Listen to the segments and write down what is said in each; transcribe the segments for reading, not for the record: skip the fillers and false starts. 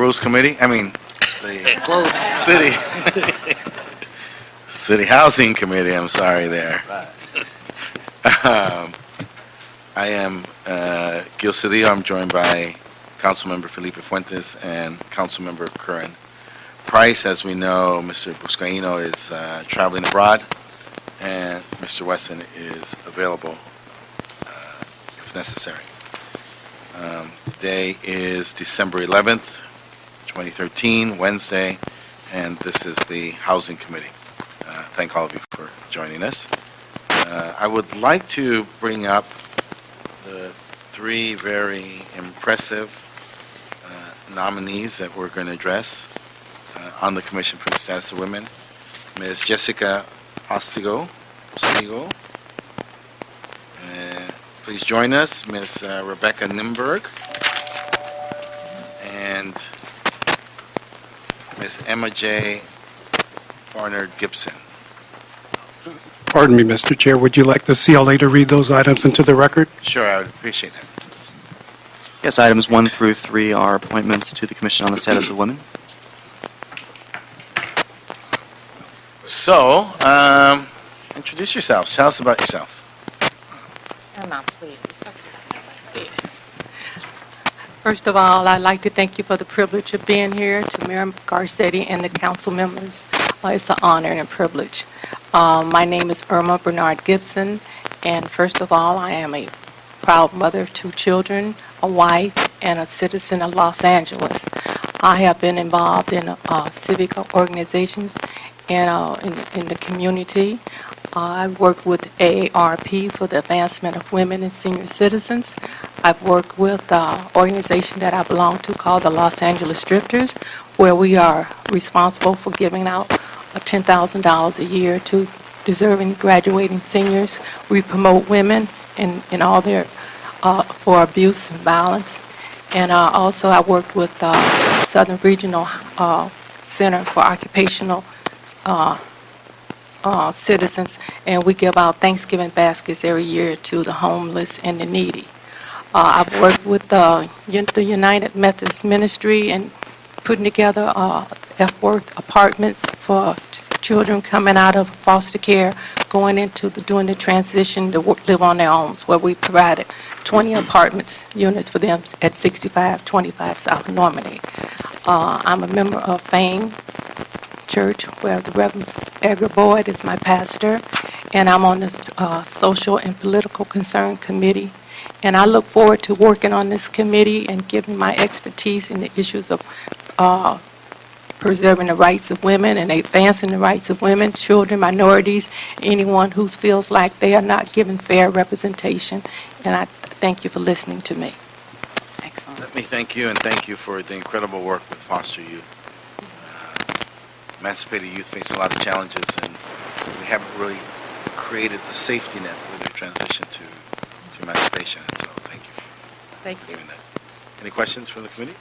Rules Committee. I mean, the City Housing Committee. I'm sorry there. I am Gil Cedillo. I'm joined by Councilmember Felipe Fuentes and Councilmember Curran Price. As we know, Mr. Buscaino is traveling abroad, and Mr. Wesson is available if necessary. Today is December 11th, 2013, Wednesday, and this is the Housing Committee. Thank all of you for joining us. I would like to bring up the three very impressive nominees that we're going to address on the Commission for the Status of Women. Ms. Jessica Ostigo. Please join us. Ms. Rebecca Nimberg. And Ms. Emma J. Barnard Gibson. Pardon me, Mr. Chair. Would you like the CLA to read those items into the record? Sure, I would appreciate that. Yes, items 1 through 3 are appointments to the Commission on the Status of Women. So, introduce yourselves. Tell us about yourself. Emma, please. First of all, I'd like to thank you for the privilege of being here, to Mayor Garcetti and the council members. It's an honor and a privilege. My name is Irma Bernard Gibson, and first of all, I am a proud mother of 2 children, a wife, and a citizen of Los Angeles. I have been involved in civic organizations and in the community. I've worked with AARP for the advancement of women and senior citizens. I've worked with an organization that I belong to called the Los Angeles Drifters, where we are responsible for giving out $10,000 a year to deserving graduating seniors. We promote women in all their for abuse and violence. And also I worked with Southern Regional Center for Occupational Citizens, and we give out Thanksgiving baskets every year to the homeless and the needy. I've worked with the United Methodist Ministry and putting together F-Worth apartments for children coming out of foster care, going into doing the transition to live on their own, where we provided 20 apartments units for them at 6525 South Normandy. I'm a member of Fame Church, where the Reverend Edgar Boyd is my pastor, and I'm on the Social and Political Concern Committee. And I look forward to working on this committee and giving my expertise in the issues of preserving the rights of women and advancing the rights of women, children, minorities, anyone who feels like they are not given fair representation. And I thank you for listening to me. Excellent. Let me thank you, and thank you for the incredible work with foster youth. Emancipated youth face a lot of challenges, and we haven't really created the safety net for their transition to emancipation. And so thank you Thank for you. doing that. Any questions from the committee?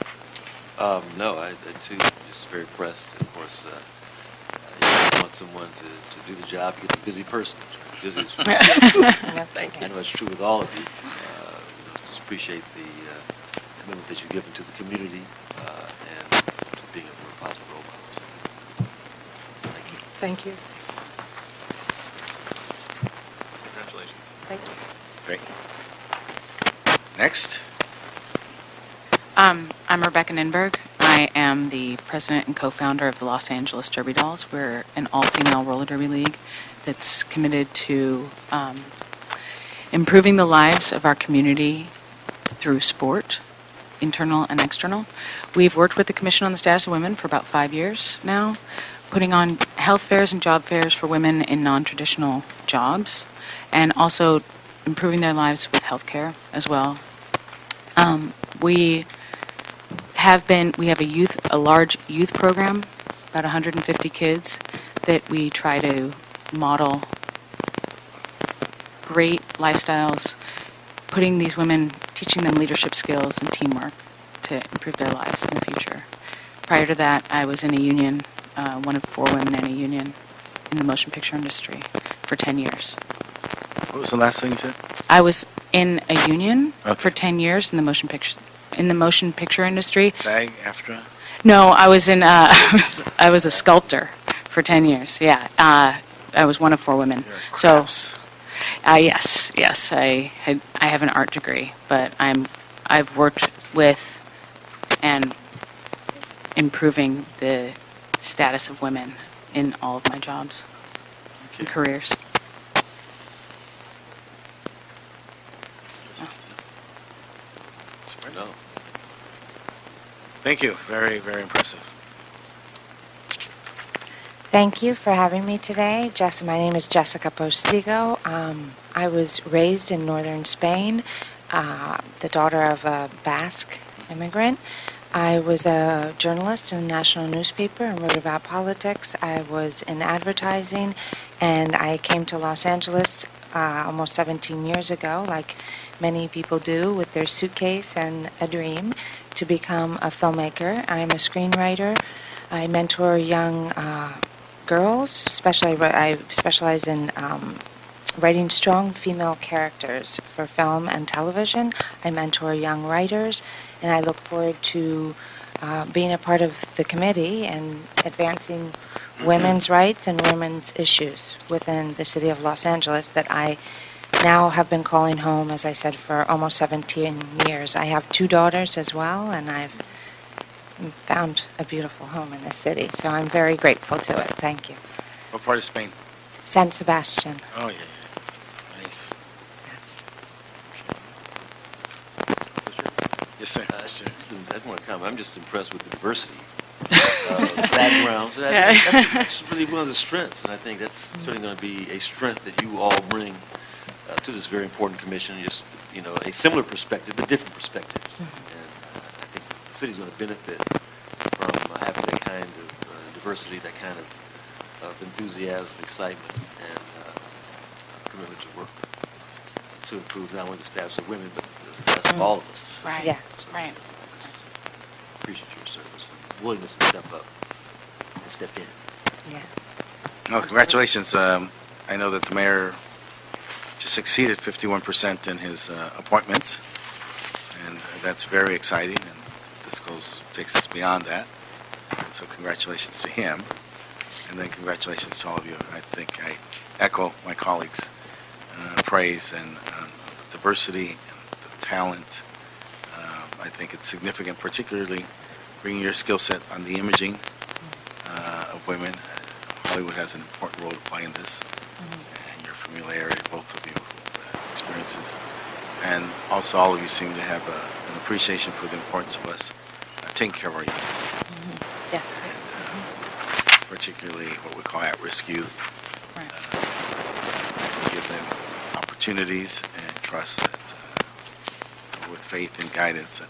No, I too just very impressed. And of course, you want someone to do the job. You get a busy person. Busy is Thank I you. know it's true with all of you. Just appreciate the commitment that you've given to the community and to being a more positive role model. Thank you. Thank you. Congratulations. Thank you. Great. Next. I'm Rebecca Ninberg. I am the president and co-founder of the Los Angeles Derby Dolls. We're an all-female roller derby league that's committed to improving the lives of our community through sport, internal and external. We've worked with the Commission on the Status of Women for about 5 years now, putting on health fairs and job fairs for women in non-traditional jobs, and also improving their lives with health care as well. We have a large youth program, about 150 kids, that we try to model great lifestyles, putting these women, teaching them leadership skills and teamwork to improve their lives in the future. Prior to that, I was in a union, one of 4 women in a union in the motion picture industry for 10 years. What was the last thing you said? I was in a union Okay. for 10 years in the motion picture industry. SAG, AFTRA? No, I was in. I was a sculptor for 10 years. Yeah, I was one of 4 women. You're a So, crafts. yes, I have an art degree, but I've worked with and improving the status of women in all of my jobs and careers. No. Thank you. Very, very impressive. Thank you for having me today. My name is Jessica Postigo. I was raised in northern Spain, the daughter of a Basque immigrant. I was a journalist in a national newspaper and wrote about politics. I was in advertising, and I came to Los Angeles almost 17 years ago, like many people do, with their suitcase and a dream to become a filmmaker. I'm a screenwriter. I mentor young girls. I specialize in writing strong female characters for film and television. I mentor young writers, and I look forward to being a part of the committee and advancing women's rights and women's issues within the city of Los Angeles that I now have been calling home, as I said, for almost 17 years. I have 2 daughters as well, and I've found a beautiful home in the city, so I'm very grateful to it. Thank you. What part of Spain? San Sebastian. Oh, yeah. Nice. Yes. Yes, sir. I just want to comment. I'm just impressed with the diversity of backgrounds. That's really one of the strengths, and I think that's certainly going to be a strength that you all bring to this very important commission. Just a similar perspective, but different perspectives. And I think the city's going to benefit from having that kind of diversity, that kind of enthusiasm, excitement, and commitment to work to improve not only the status of women, but the status of all of us. Right. Yes. Right. Appreciate your service and willingness to step up and step in. Yeah. No, congratulations. I know that the mayor just exceeded 51% in his appointments, and that's very exciting, and this takes us beyond that. So congratulations to him, and then congratulations to all of you. I think I echo my colleagues' praise and the diversity and the talent. I think it's significant, particularly bringing your skill set on the imaging of women. Hollywood has an important role to play in this, and your familiarity, both of you, with the experiences. And also all of you seem to have an appreciation for the importance of us taking care of our youth, Yeah. and particularly what we call at-risk youth. Right. Give them opportunities and trust that with faith and guidance that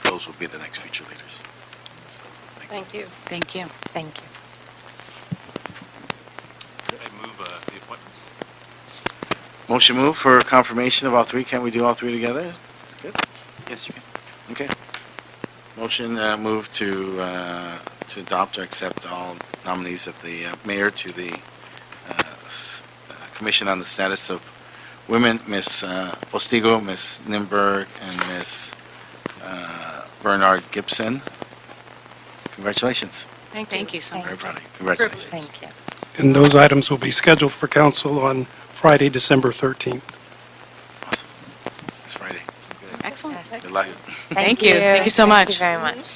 those will be the next future leaders. So, Thank you. Thank you. Thank you. I move the appointments. Motion move for confirmation of all 3. Can we do all 3 together? Good. Yes, you can. Okay. Motion move to adopt or accept all nominees of the mayor to the Commission on the Status of Women, Ms. Postigo, Ms. Nimberg, and Ms. Bernard Gibson. Congratulations. Thank you so much. Very proud of you. Congratulations. Thank you. And those items will be scheduled for council on Friday, December 13th. Awesome. It's Friday. Excellent. Good luck. Thank you. Thank you so much. Thank you very much.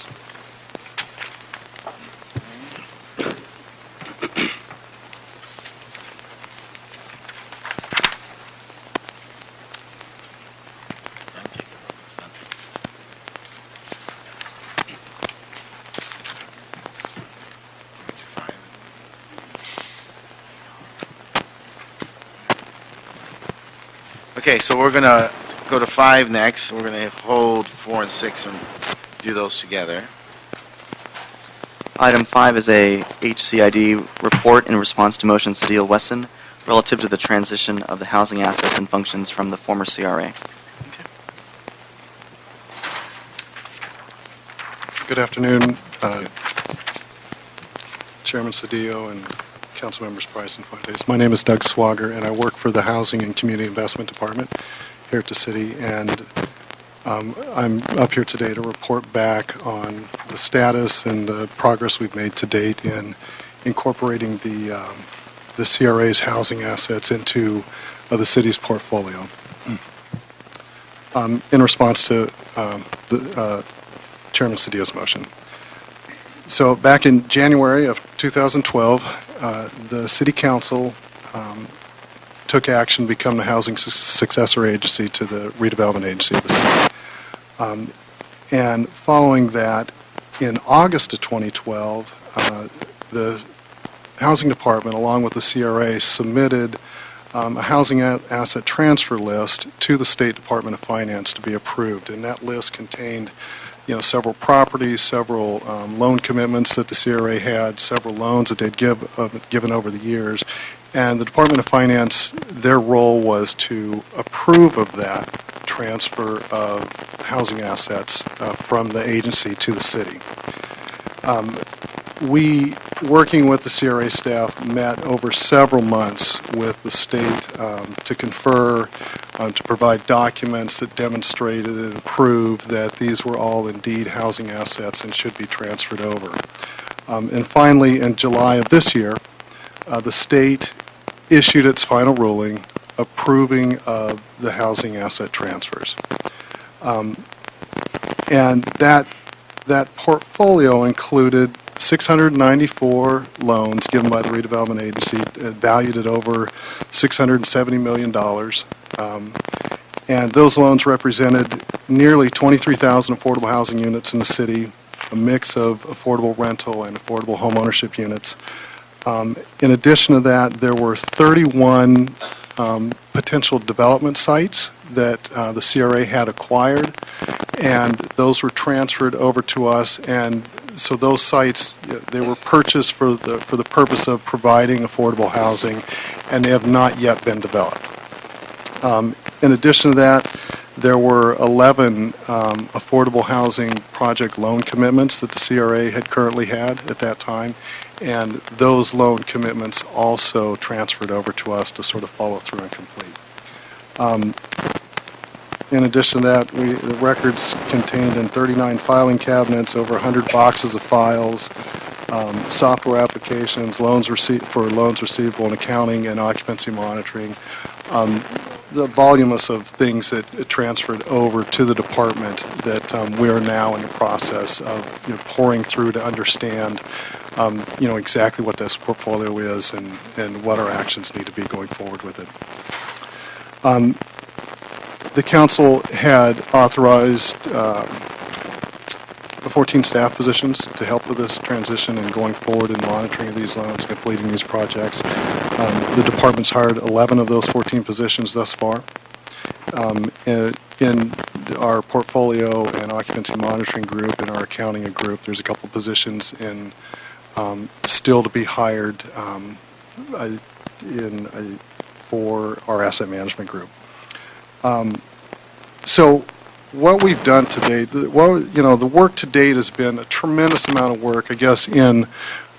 Okay, so we're going to go to 5 next. We're going to hold 4 and 6 and do those together. Item 5 is a HCID report in response to motion Cedille Wesson relative to the transition of the housing assets and functions from the former CRA. Good afternoon, Chairman Cedillo and Council Members Price and Fuentes. My name is Doug Swager, and I work for the Housing and Community Investment Department here at the city. And I'm up here today to report back on the status and the progress we've made to date in incorporating the CRA's housing assets into the city's portfolio. In response to the Chairman Cedillo's motion. So back in January of 2012, the City Council took action to become the housing successor agency to the redevelopment agency of the city. And following that, in August of 2012, the Housing Department, along with the CRA, submitted a housing asset transfer list to the State Department of Finance to be approved. And that list contained several properties, several loan commitments that the CRA had, several loans that they'd given over the years. And the Department of Finance, their role was to approve of that transfer of housing assets from the agency to the city. We, working with the CRA staff, met over several months with the state to confer, to provide documents that demonstrated and proved that these were all indeed housing assets and should be transferred over. And finally, in July of this year, the state issued its final ruling approving of the housing asset transfers. And that portfolio included 694 loans given by the redevelopment agency, valued at over $670 million. And those loans represented nearly 23,000 affordable housing units in the city, a mix of affordable rental and affordable home ownership units. In addition to that, there were 31 potential development sites that the CRA had acquired, and those were transferred over to us. And so those sites, they were purchased for the purpose of providing affordable housing, and they have not yet been developed. In addition to that, there were 11 affordable housing project loan commitments that the CRA had currently had at that time, and those loan commitments also transferred over to us to sort of follow through and complete. In addition to that, the records contained in 39 filing cabinets, over 100 boxes of files, software applications, loans receivable and accounting and occupancy monitoring. The voluminous of things that transferred over to the department that we are now in the process of pouring through to understand exactly what this portfolio is and what our actions need to be going forward with it. The council had authorized 14 staff positions to help with this transition and going forward and monitoring these loans, completing these projects. The department's hired 11 of those 14 positions thus far. In our portfolio and occupancy monitoring group and our accounting group, there's a couple positions in still to be hired for our asset management group. So what we've done to date, the work to date has been a tremendous amount of work, I guess, in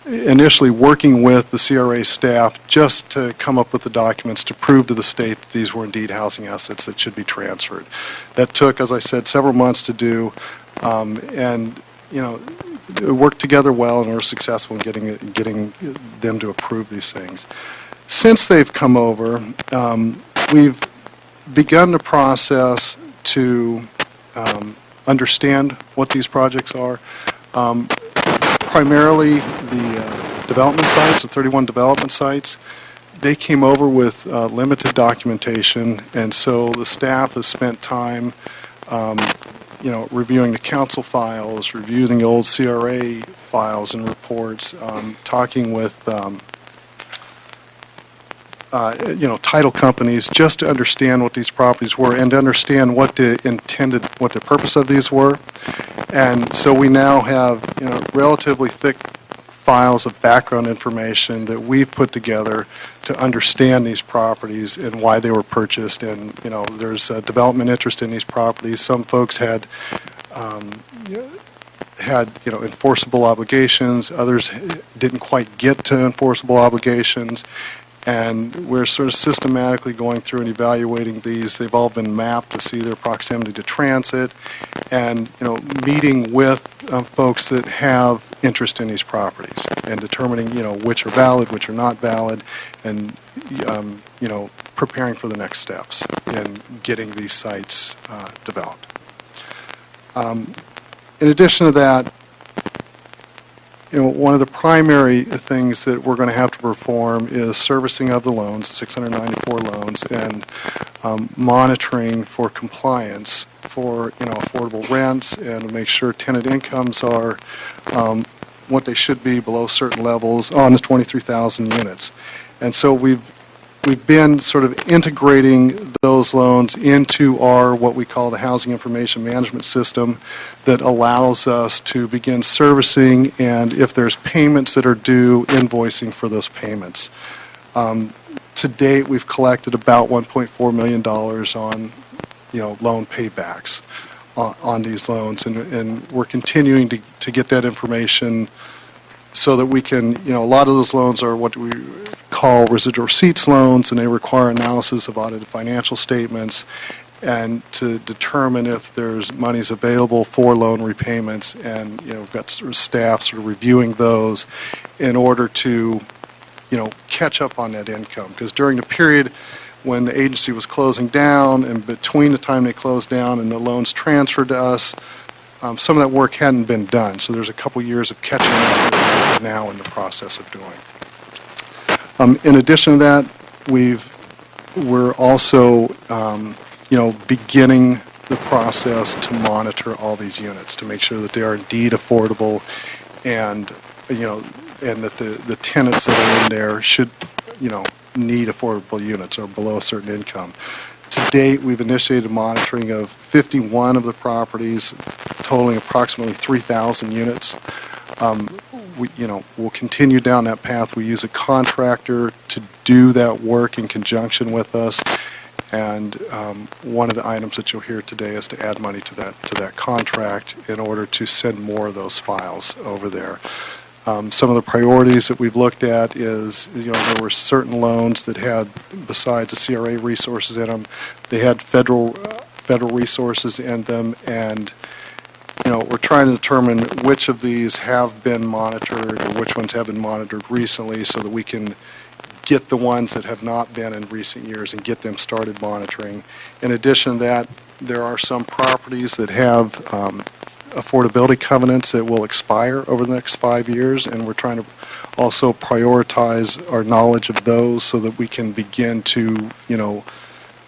initially working with the CRA staff just to come up with the documents to prove to the state that these were indeed housing assets that should be transferred. That took, as I said, several months to do, and it worked together well, and we were successful in getting them to approve these things. Since they've come over, we've begun the process to understand what these projects are. Primarily the development sites, the 31 development sites, they came over with limited documentation, and so the staff has spent time reviewing the council files, reviewing the old CRA files and reports, talking with title companies just to understand what these properties were and to understand what the purpose of these were. And so we now have relatively thick files of background information that we've put together to understand these properties and why they were purchased. And there's development interest in these properties. Some folks had enforceable obligations. Others didn't quite get to enforceable obligations. And we're sort of systematically going through and evaluating these. They've all been mapped to see their proximity to transit, and meeting with folks that have interest in these properties and determining which are valid, which are not valid, and preparing for the next steps in getting these sites developed. In addition to that, one of the primary things that we're going to have to perform is servicing of the loans, 694 loans, and monitoring for compliance for affordable rents, and to make sure tenant incomes are what they should be below certain levels on the 23,000 units. And so we've been sort of integrating those loans into our what we call the Housing Information Management System that allows us to begin servicing, and if there's payments that are due, invoicing for those payments. To date, we've collected about $1.4 million on loan paybacks on these loans, and we're continuing to get that information so that we can, a lot of those loans are what we call residual receipts loans, and they require analysis of audited financial statements and to determine if there's monies available for loan repayments. And we've got sort of staff sort of reviewing those in order to catch up on that income, because during the period when the agency was closing down and between the time they closed down and the loans transferred to us, some of that work hadn't been done. So there's a couple years of catching up that we're now in the process of doing. In addition to that, we're also beginning the process to monitor all these units to make sure that they are indeed affordable, and and that the tenants that are in there should need affordable units or below a certain income. To date, we've initiated monitoring of 51 of the properties, totaling approximately 3,000 units. We'll continue down that path. We use a contractor to do that work in conjunction with us, and one of the items that you'll hear today is to add money to that contract in order to send more of those files over there. Some of the priorities that we've looked at is, there were certain loans that had, besides the CRA resources in them, they had federal resources in them, and we're trying to determine which of these have been monitored or which ones have been monitored recently, so that we can get the ones that have not been in recent years and get them started monitoring. In addition to that, there are some properties that have affordability covenants that will expire over the next 5 years, and we're trying to also prioritize our knowledge of those so that we can begin to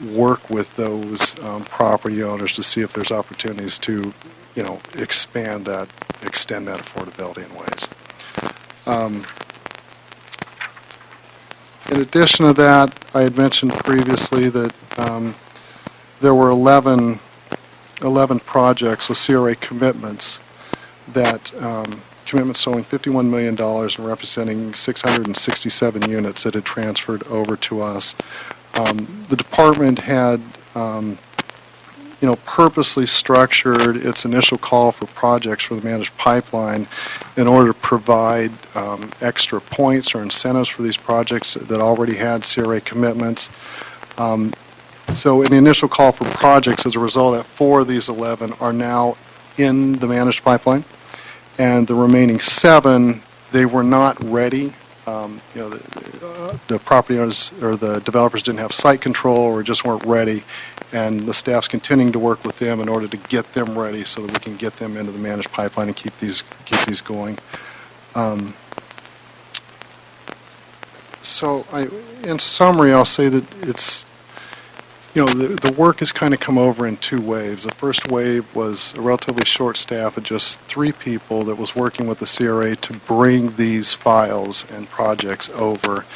work with those property owners to see if there's opportunities to extend that affordability in ways. In addition to that, I had mentioned previously that there were 11 projects with CRA commitments commitments totaling $51 million and representing 667 units that had transferred over to us. The department had purposely structured its initial call for projects for the managed pipeline in order to provide extra points or incentives for these projects that already had CRA commitments. So in the initial call for projects, as a result, that 4 of these 11 are now in the managed pipeline, and the remaining 7, they were not ready. The property owners or the developers didn't have site control or just weren't ready, and the staff's continuing to work with them in order to get them ready so that we can get them into the managed pipeline and keep these going. So in summary, I'll say that it's the work has kind of come over in 2 waves. The first wave was a relatively short staff of just 3 people that was working with the CRA to bring these files and projects over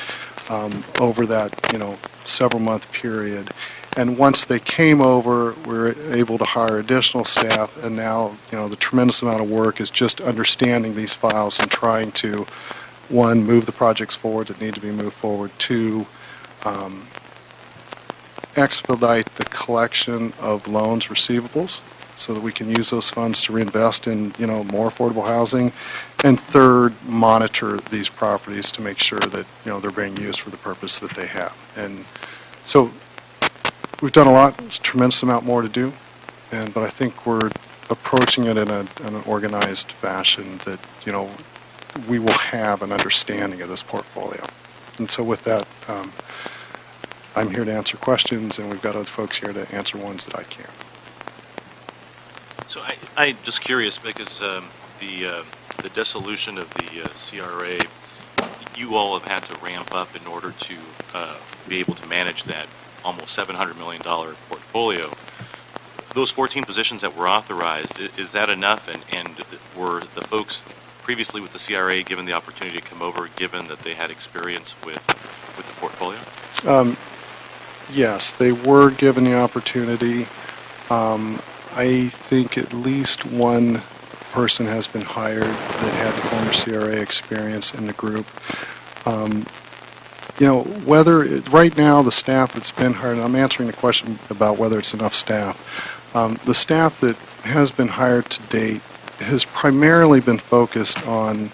that several month period. And once they came over, we were able to hire additional staff, and now the tremendous amount of work is just understanding these files and trying to, 1, move the projects forward that need to be moved forward, 2, expedite the collection of loans receivables so that we can use those funds to reinvest in, more affordable housing. And third, monitor these properties to make sure that, they're being used for the purpose that they have. And so we've done a lot, there's a tremendous amount more to do, but I think we're approaching it in an organized fashion that, we will have an understanding of this portfolio. And so with that, I'm here to answer questions, and we've got other folks here to answer ones that I can't. So I'm just curious because the dissolution of the CRA, you all have had to ramp up in order to be able to manage that almost $700 million portfolio. Those 14 positions that were authorized, is that enough? And were the folks previously with the CRA given the opportunity to come over, given that they had experience with the portfolio? Yes, they were given the opportunity. I think at least one person has been hired that had the former CRA experience in the group. Right now the staff that's been hired, and I'm answering the question about whether it's enough staff. The staff that has been hired to date has primarily been focused on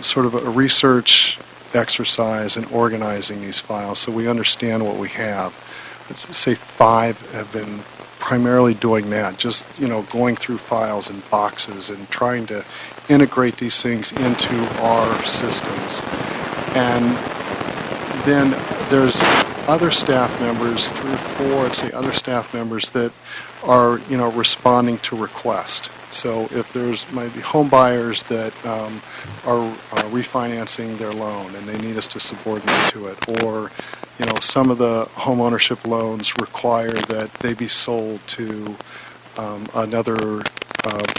sort of a research exercise and organizing these files so we understand what we have. Let's say 5 have been primarily doing that, just, going through files and boxes and trying to integrate these things into our systems. And then there's other staff members, 3 or 4, I'd say other staff members that are, responding to requests. So if there's might be home buyers that are refinancing their loan and they need us to subordinate to it, or some of the home ownership loans require that they be sold to another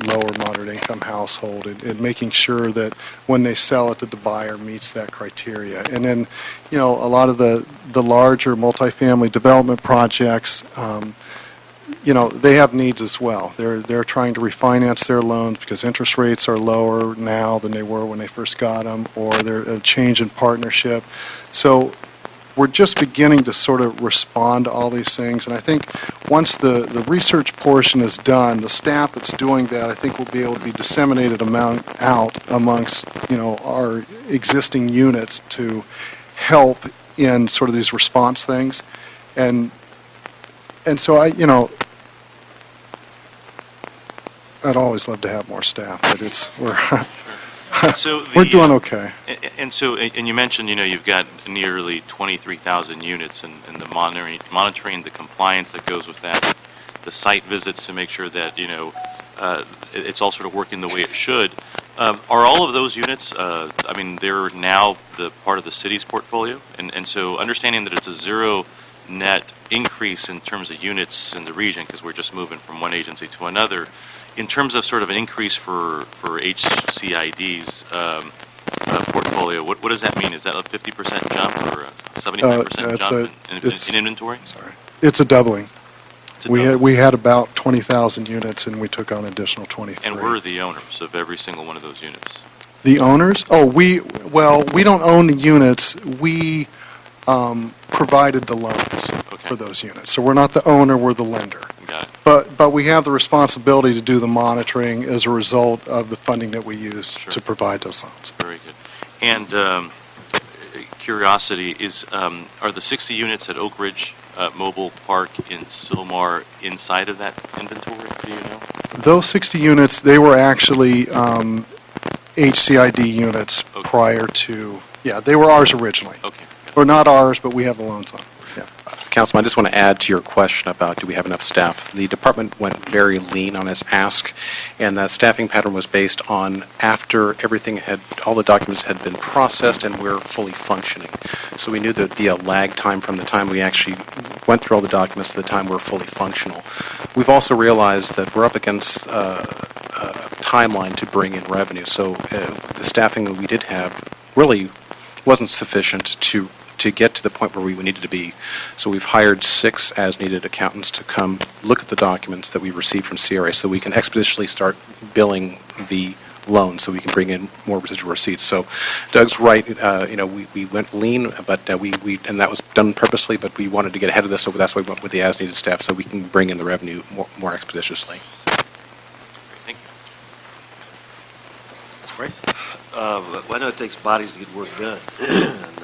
lower moderate income household, and making sure that when they sell it that the buyer meets that criteria. And then a lot of the larger multifamily development projects, they have needs as well. They're trying to refinance their loans because interest rates are lower now than they were when they first got them, or they're a change in partnership. So we're just beginning to sort of respond to all these things. And I think once the research portion is done, the staff that's doing that, I think will be able to be disseminated out amongst, our existing units to help in sort of these response things. And so I'd always love to have more staff, but we're doing okay. And you mentioned, you've got nearly 23,000 units, and the monitoring the compliance that goes with that, the site visits to make sure that, it's all sort of working the way it should. Are all of those units, they're now the part of the city's portfolio? And so understanding that it's a zero net increase in terms of units in the region, because we're just moving from one agency to another, in terms of sort of an increase for HCID's portfolio, what does that mean? Is that a 50% jump or a 75% jump in inventory? Sorry, it's a doubling. We had about 20,000 units, and we took on an additional 23. And we're the owners of every single one of those units. The owners? We don't own the units. We provided the loans for those units. So we're not the owner, we're the lender. Got it. But we have the responsibility to do the monitoring as a result of the funding that we use to provide those loans. Very good. And curiosity is, are the 60 units at Oak Ridge Mobile Park in Sylmar inside of that inventory? Do you know? Those 60 units, they were actually HCID units prior to, they were ours originally. Okay. Or not ours, but we have the loans on them. Yeah. Councilman, I just want to add to your question about do we have enough staff. The department went very lean on its ask, and that staffing pattern was based on after all the documents had been processed and we're fully functioning. So we knew there would be a lag time from the time we actually went through all the documents to the time we're fully functional. We've also realized that we're up against a timeline to bring in revenue. So the staffing that we did have really wasn't sufficient to get to the point where we needed to be. So we've hired 6 as-needed accountants to come look at the documents that we receive from CRA so we can expeditiously start billing the loans so we can bring in more residual receipts. So Doug's right, we went lean, but and that was done purposely, but we wanted to get ahead of this, so that's why we went with the as-needed staff so we can bring in the revenue more expeditiously. Thank you. Ms. Price? Well, I know it takes bodies to get work done. And,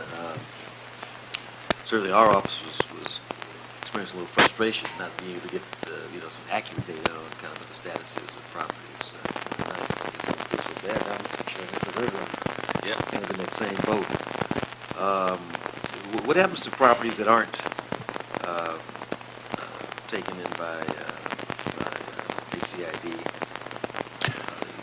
certainly our office was experiencing a little frustration not being able to get some accurate data on kind of what the status is of properties. And I guess I don't feel so bad. I'm kind of in that same boat. What happens to properties that aren't taken in by HCID?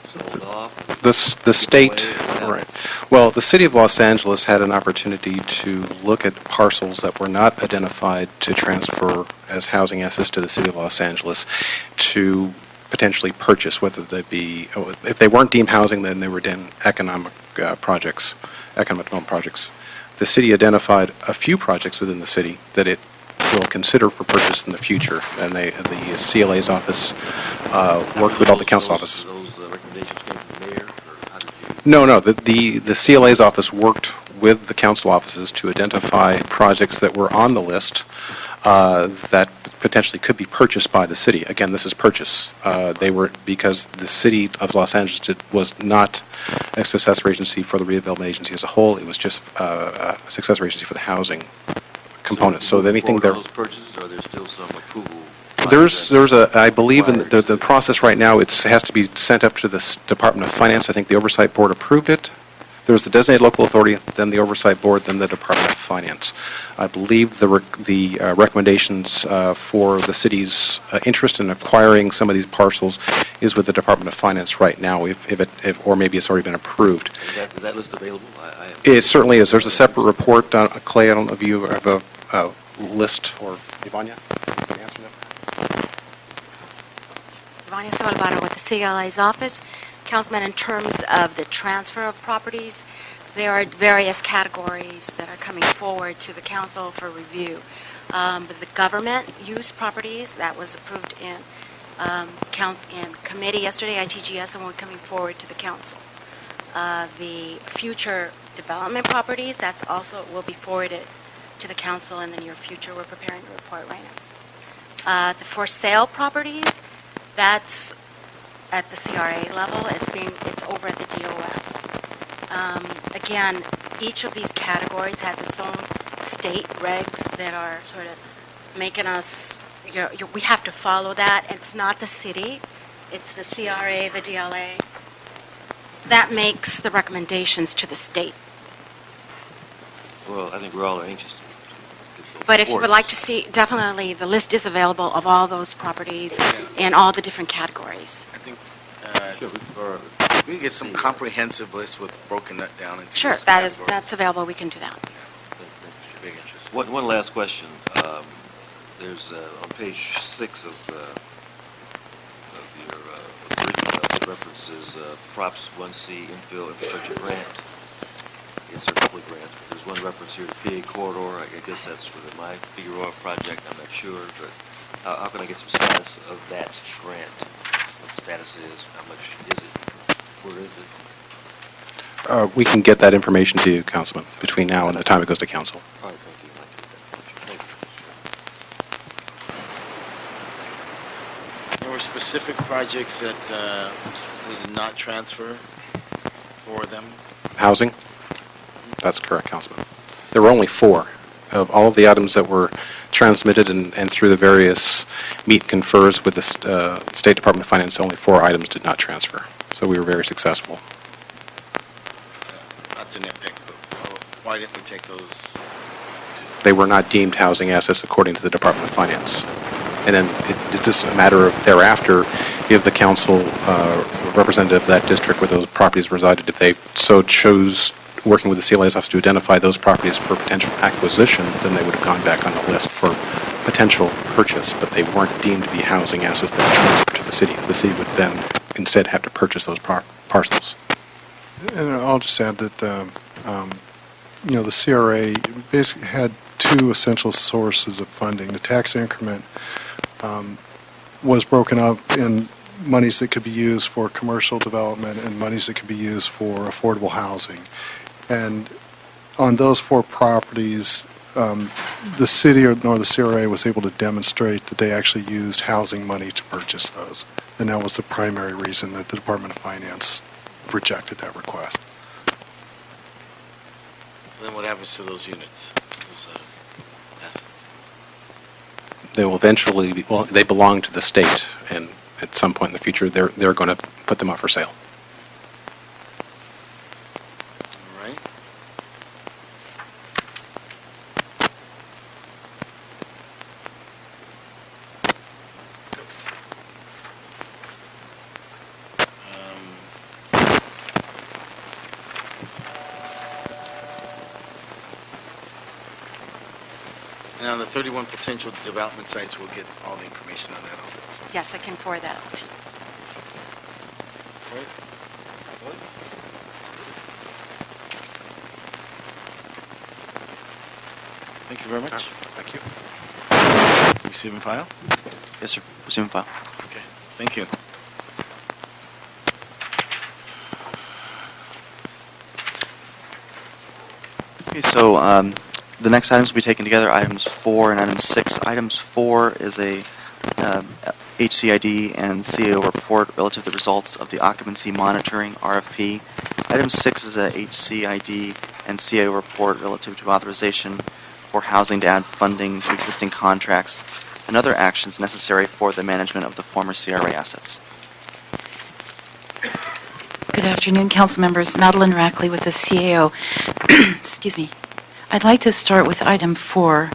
Sold off? The state, right. Well, the City of Los Angeles had an opportunity to look at parcels that were not identified to transfer as housing assets to the City of Los Angeles to potentially purchase, whether they be, if they weren't deemed housing, then they were then economic development projects. The city identified a few projects within the city that it will consider for purchase in the future, and the CLA's office worked with all the council offices. Those recommendations came from the mayor, or how did you? No. The CLA's office worked with the council offices to identify projects that were on the list that potentially could be purchased by the city. Again, this is purchase. They were, because the City of Los Angeles was not a successor agency for the redevelopment agency as a whole. It was just a successor agency for the housing component. So anything there. Those purchases, or there's still some approval? There's I believe in the process right now, it has to be sent up to the Department of Finance. I think the Oversight Board approved it. There's the designated local authority, then the Oversight Board, then the Department of Finance. I believe the recommendations for the city's interest in acquiring some of these parcels is with the Department of Finance right now, or maybe it's already been approved. Is that list available? I It certainly is. There's a separate report. Clay, I don't know if you have a list, or Ivania, can you answer that? Vania Salvaro with the CLA's office. Councilman, in terms of the transfer of properties, there are various categories that are coming forward to the council for review. But the government use properties, that was approved in committee yesterday, ITGS, and will be coming forward to the council. The future development properties, that's also will be forwarded to the council in the near future. We're preparing a report right now. The for sale properties, that's at the CRA level. It's over at the DOF. Again, each of these categories has its own state regs that are sort of making us, we have to follow that. It's not the city, it's the CRA, the DLA. That makes the recommendations to the state. Well, I think we're all anxious to get those But if you would reports. like to see, definitely the list is available of all those properties in all the different categories. I think Sure, or- we can get some comprehensive list with broken that down into Sure, those that's categories. available. We can do that. Big interest. One last question. There's on page 6 of your briefing references Props 1C infill infrastructure grant. It's a couple of grants, but there's one reference here to PA corridor. I guess that's for the My Figueroa project. I'm not sure, but how can I get some status of that grant? What the status is? How much is it? Where is it? We can get that information to you, Councilman, between now and the time it goes to council. All right, thank you. I'd like to get that. Thank you. There were specific projects that we did not transfer for them. Housing? That's correct, Councilman. There were only 4. Of all of the items that were transmitted and through the various meet confers with the State Department of Finance, only 4 items did not transfer. So we were very successful. Not to nitpick, but why didn't we take those? They were not deemed housing assets according to the Department of Finance. And then it's just a matter of thereafter, if the council representative of that district where those properties resided, if they so chose, working with the CLA's office to identify those properties for potential acquisition, then they would have gone back on the list for potential purchase, but they weren't deemed to be housing assets that would transfer to the city. The city would then instead have to purchase those parcels. And I'll just add that, the CRA basically had 2 essential sources of funding. The tax increment was broken up in monies that could be used for commercial development and monies that could be used for affordable housing. And on those 4 properties, the city nor the CRA was able to demonstrate that they actually used housing money to purchase those. And that was the primary reason that the Department of Finance rejected that request. So then what happens to those units, those assets? They will eventually, well, they belong to the state, and at some point in the future, they're going to put them up for sale. All right. Now, the 31 potential development sites, we'll get all the information on that also. Yes, I can forward that to you. Right? Thank you very much. Thank you. Receive and file? Yes, sir. Resume file. Okay, thank you. Okay, so the next items will be taken together, items 4 and item 6. Items 4 is a HCID and CAO report relative to the results of the occupancy monitoring RFP. Item 6 is a HCID and CAO report relative to authorization for housing to add funding to existing contracts and other actions necessary for the management of the former CRA assets. Good afternoon, council members. Madeline Rackley with the CAO. Excuse me. I'd like to start with item 4.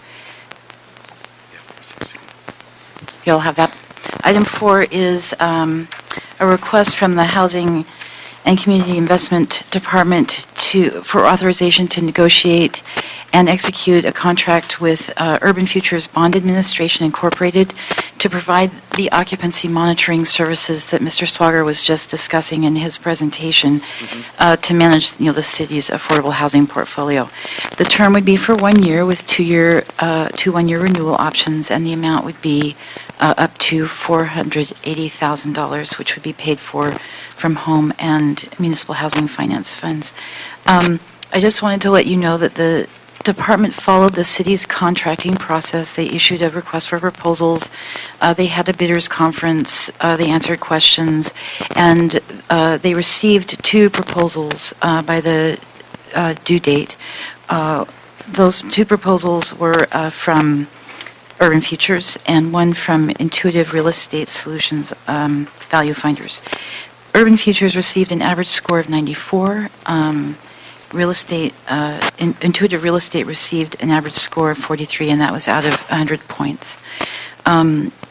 You'll have that. Item 4 is a request from the Housing and Community Investment Department for authorization to negotiate and execute a contract with Urban Futures Bond Administration Incorporated to provide the occupancy monitoring services that Mr. Swager was just discussing in his presentation to manage the city's affordable housing portfolio. The term would be for 1 year with 2 one-year renewal options, and the amount would be up to $480,000, which would be paid for from home and municipal housing finance funds. I just wanted to let you know that the department followed the city's contracting process. They issued a request for proposals. They had a bidders conference. They answered questions, and they received 2 proposals by the due date. Those 2 proposals were from Urban Futures and one from Intuitive Real Estate Solutions Value Finders. Urban Futures received an average score of 94. Intuitive Real Estate received an average score of 43, and that was out of 100 points.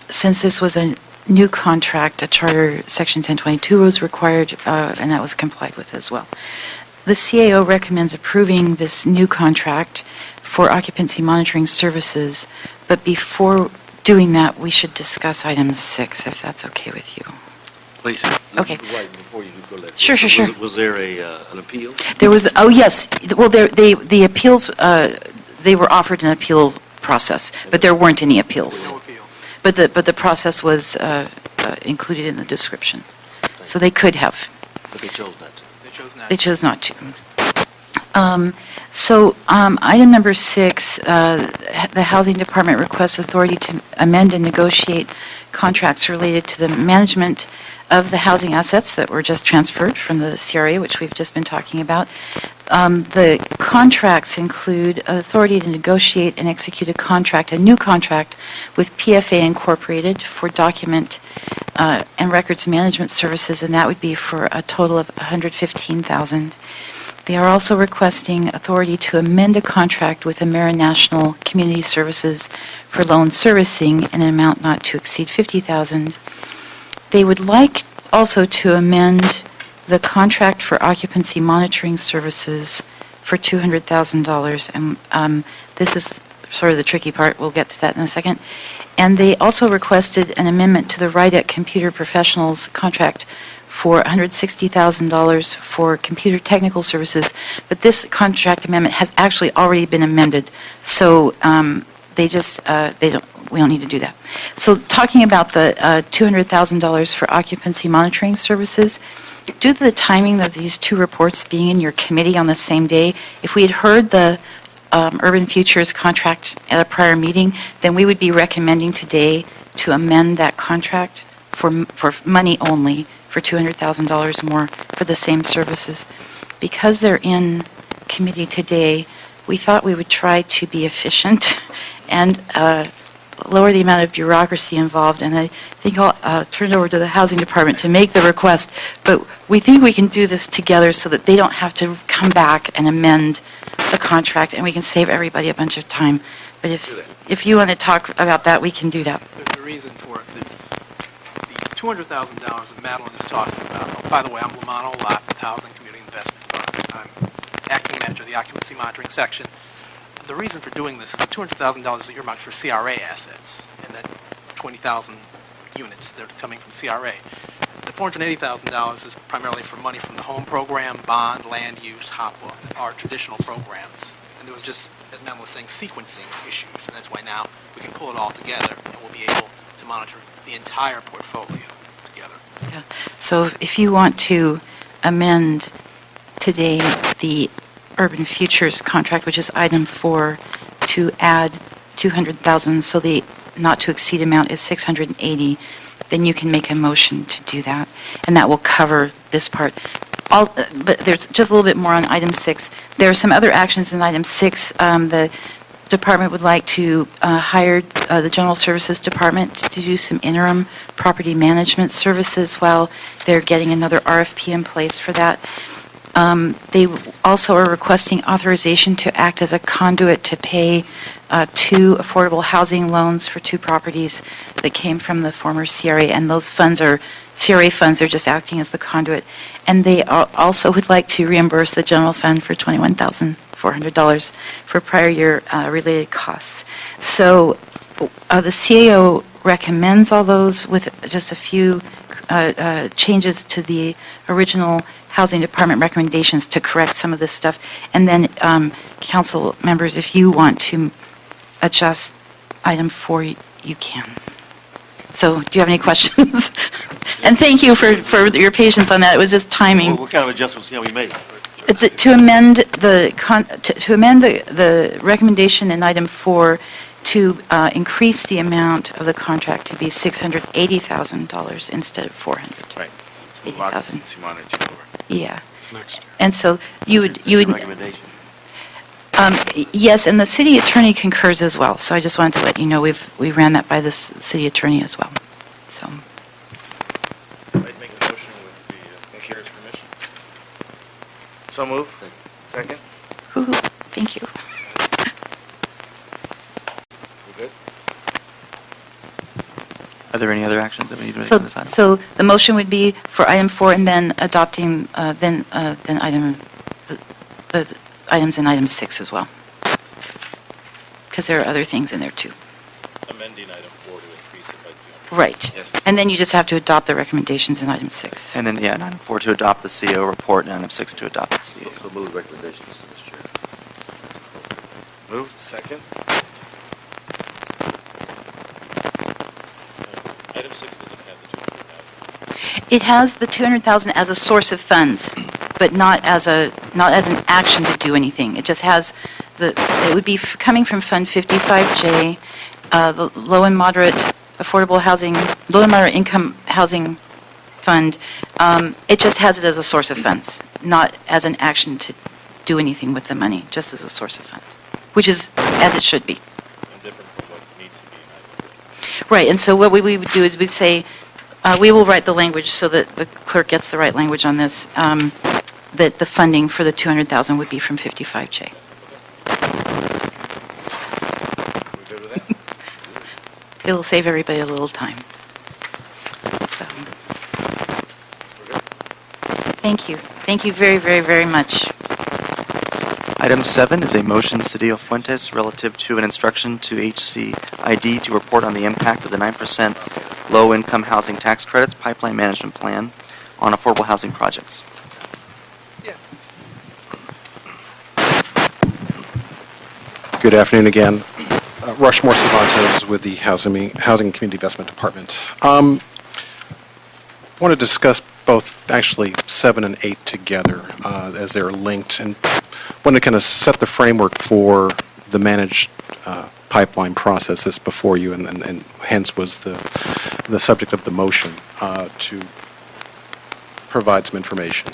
Since this was a new contract, a Charter Section 1022 was required, and that was complied with as well. The CAO recommends approving this new contract for occupancy monitoring services, but before doing that, we should discuss item 6, if that's okay with you. Please. Okay. Right before you go that. Sure. Was there an appeal? There was, oh yes, well, the appeals, they were offered an appeal process, but there weren't any appeals. But the process was included in the description. So they could have. But they chose not to. They chose not to. Item number 6, the Housing Department requests authority to amend and negotiate contracts related to the management of the housing assets that were just transferred from the CRA, which we've just been talking about. The contracts include authority to negotiate and execute a new contract with PFA Incorporated for document and records management services, and that would be for a total of $115,000. They are also requesting authority to amend a contract with Amera National Community Services for loan servicing in an amount not to exceed $50,000. They would like also to amend the contract for occupancy monitoring services for $200,000, and this is sort of the tricky part. We'll get to that in a second. And they also requested an amendment to the Rydek Computer Professionals contract for $160,000 for computer technical services, but this contract amendment has actually already been amended, so they we don't need to do that. So talking about the $200,000 for occupancy monitoring services, due to the timing of these two reports being in your committee on the same day, if we had heard the Urban Futures contract at a prior meeting, then we would be recommending today to amend that contract for money only, for $200,000 more for the same services. Because they're in committee today, we thought we would try to be efficient and lower the amount of bureaucracy involved, and I think I'll turn it over to the Housing Department to make the request, but we think we can do this together so that they don't have to come back and amend the contract, and we can save everybody a bunch of time. But if you want to talk about that, we can do that. The reason for it, the $200,000 that Madeline is talking about, oh, by the way, I'm Lamano Lot with Housing Community Investment Fund. I'm acting manager of the occupancy monitoring section. The reason for doing this is the $200,000 is earmarked for CRA assets, and that 20,000 units that are coming from CRA. The $480,000 is primarily for money from the home program, bond, land use, HOPWA, our traditional programs. And there was just, as Madeline was saying, sequencing issues, and that's why now we can pull it all together, and we'll be able to monitor the entire portfolio together. Yeah. So if you want to amend today the Urban Futures contract, which is item 4, to add 200,000, so the not to exceed amount is 680, then you can make a motion to do that, and that will cover this part. But there's just a little bit more on item 6. There are some other actions in item 6. The department would like to hire the General Services Department to do some interim property management services while they're getting another RFP in place for that. They also are requesting authorization to act as a conduit to pay 2 affordable housing loans for 2 properties that came from the former CRA, and those funds are CRA funds. They're just acting as the conduit. And they also would like to reimburse the general fund for $21,400 for prior year related costs. So the CAO recommends all those with just a few changes to the original Housing Department recommendations to correct some of this stuff. And then, council members, if you want to adjust item 4, you can. So do you have any questions? And thank you for your patience on that. It was just timing. What kind of adjustments can we make? To amend the recommendation in item 4 to increase the amount of the contract to be $680,000 instead of $400,000. Right. $80,000. Monitoring over. Yeah. Next year. And so you would Recommendation. yes, and the city attorney concurs as well. So I just wanted to let you know we ran that by the city attorney as well. So I'd make a motion with the chair's permission. So move. Second. woo-hoo, thank you. We're good? Are there any other actions that we need to make on this item? So the motion would be for item 4 and then adopting then the items in item 6 as well. Because there are other things in there too. Amending item 4 to increase it by 200. Right. Yes. And then you just have to adopt the recommendations in item 6. And then, yeah, in item 4 to adopt the CO report, and item 6 to adopt the CO. So move recommendations, Mr. Chair. Move. Second. Item 6 doesn't have the 200,000. It has the 200,000 as a source of funds, but not as an action to do anything. It just has it would be coming from Fund 55J, the low and moderate affordable housing, low and moderate income housing fund. It just has it as a source of funds, not as an action to do anything with the money, just as a source of funds, which is as it should be. And different from what needs to be in item 4. Right, and so what we would do is we'd say, we will write the language so that the clerk gets the right language on this, that the funding for the 200,000 would be from 55J. We good with that? It'll save everybody a little time. So, We're good? thank you. Thank you very, very, very much. Item 7 is a motion, City of Fuentes, relative to an instruction to HCID to report on the impact of the 9% low-income housing tax credits pipeline management plan on affordable housing projects. Good afternoon again. Rushmore Cervantes with the Housing and Community Investment Department. I want to discuss both, actually, 7 and 8 together as they're linked, and want to kind of set the framework for the managed pipeline process that's before you, and hence was the subject of the motion to provide some information.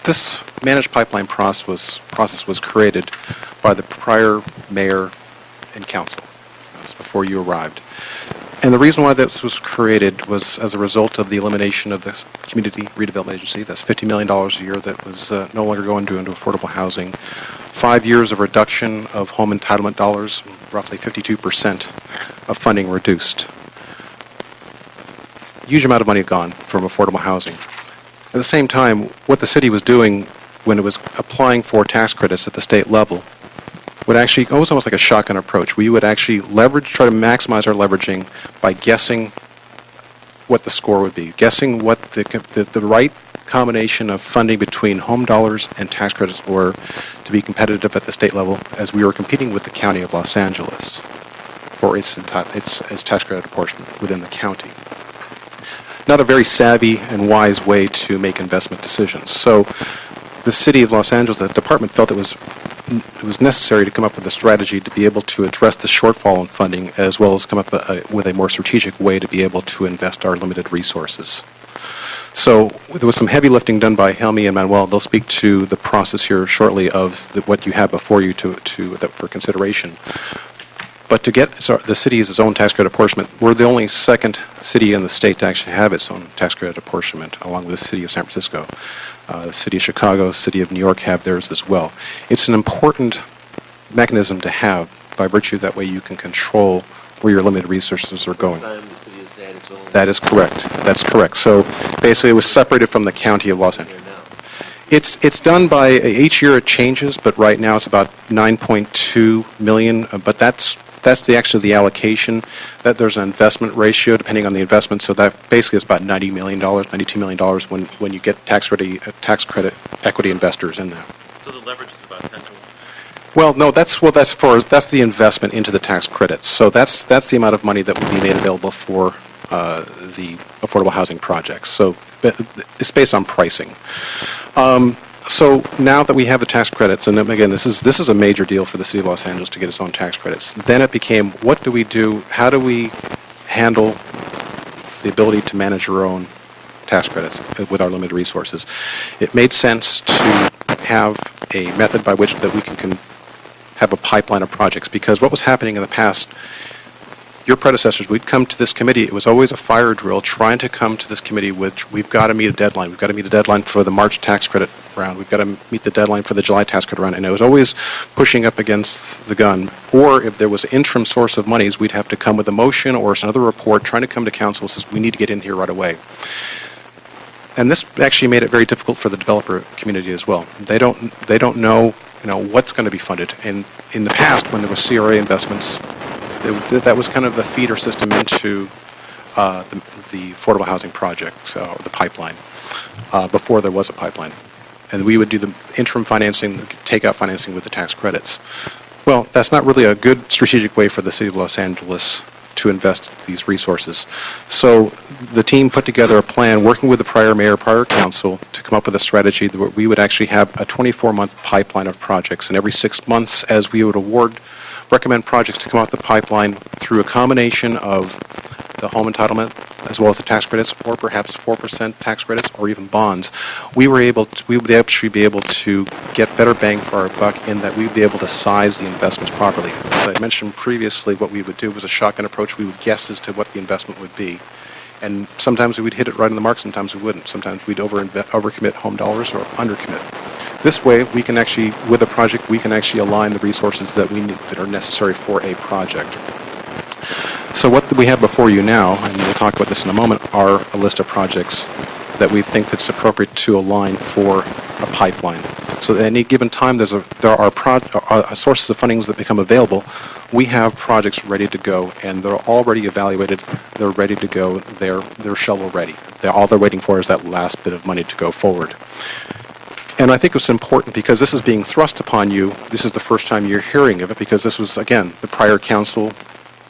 This managed pipeline process was created by the prior mayor and council. That was before you arrived. And the reason why this was created was as a result of the elimination of the Community Redevelopment Agency. That's $50 million a year that was no longer going into affordable housing. 5 years of reduction of home entitlement dollars, roughly 52% of funding reduced. Huge amount of money gone from affordable housing. At the same time, what the city was doing when it was applying for tax credits at the state level would actually, it was almost like a shotgun approach. We would actually try to maximize our leveraging by guessing what the score would be, guessing what the right combination of funding between home dollars and tax credits were to be competitive at the state level, as we were competing with the County of Los Angeles for its tax credit apportionment within the county. Not a very savvy and wise way to make investment decisions. So the City of Los Angeles, the department, felt it was necessary to come up with a strategy to be able to address the shortfall in funding, as well as come up with a more strategic way to be able to invest our limited resources. So there was some heavy lifting done by Helmi and Manuel. They'll speak to the process here shortly of what you have before you for consideration. But to get the city as its own tax credit apportionment, we're the only second city in the state to actually have its own tax credit apportionment, along with the city of San Francisco. The city of Chicago, city of New York have theirs as well. It's an important mechanism to have, by virtue that way you can control where your limited resources are going. That is correct. That's correct. So basically it was separated from the County of Los Angeles. It's done by, each year it changes, but right now it's about 9.2 million, but that's actually the allocation. That there's an investment ratio depending on the investment, so that basically is about $90 million, $92 million when you get tax credit equity investors in that. So the leverage is about 10 to 1. Well, no, that's the investment into the tax credits. So that's the amount of money that would be made available for the affordable housing projects. So it's based on pricing. So now that we have the tax credits, and again, this is a major deal for the City of Los Angeles to get its own tax credits. Then it became, what do we do? How do we handle the ability to manage our own tax credits with our limited resources? It made sense to have a method by which that we can have a pipeline of projects, because what was happening in the past, your predecessors, we'd come to this committee, it was always a fire drill trying to come to this committee with, we've got to meet a deadline. We've got to meet a deadline for the March tax credit round. We've got to meet the deadline for the July tax credit round. And it was always pushing up against the gun. Or if there was an interim source of monies, we'd have to come with a motion or another report trying to come to council says, we need to get in here right away. And this actually made it very difficult for the developer community as well. They don't know, what's going to be funded. And in the past, when there was CRA investments, that was kind of the feeder system into the affordable housing projects, the pipeline, before there was a pipeline. And we would do the interim financing, takeout financing with the tax credits. Well, that's not really a good strategic way for the City of Los Angeles to invest these resources. So the team put together a plan, working with the prior mayor, prior council, to come up with a strategy that we would actually have a 24-month pipeline of projects. And every 6 months, as we would recommend projects to come out the pipeline through a combination of the home entitlement as well as the tax credits, or perhaps 4% tax credits, or even bonds, we would actually be able to get better bang for our buck in that we would be able to size the investments properly. As I mentioned previously, what we would do was a shotgun approach. We would guess as to what the investment would be. And sometimes we would hit it right on the mark, sometimes we wouldn't. Sometimes we'd overcommit home dollars or undercommit. This way, we can actually, with a project, we can actually align the resources that we need that are necessary for a project. So what we have before you now, and we'll talk about this in a moment, are a list of projects that we think that's appropriate to align for a pipeline. So at any given time, there are sources of fundings that become available. We have projects ready to go, and they're already evaluated. They're ready to go. They're shovel ready. All they're waiting for is that last bit of money to go forward. And I think it's important because this is being thrust upon you. This is the first time you're hearing of it because this was, again, the prior council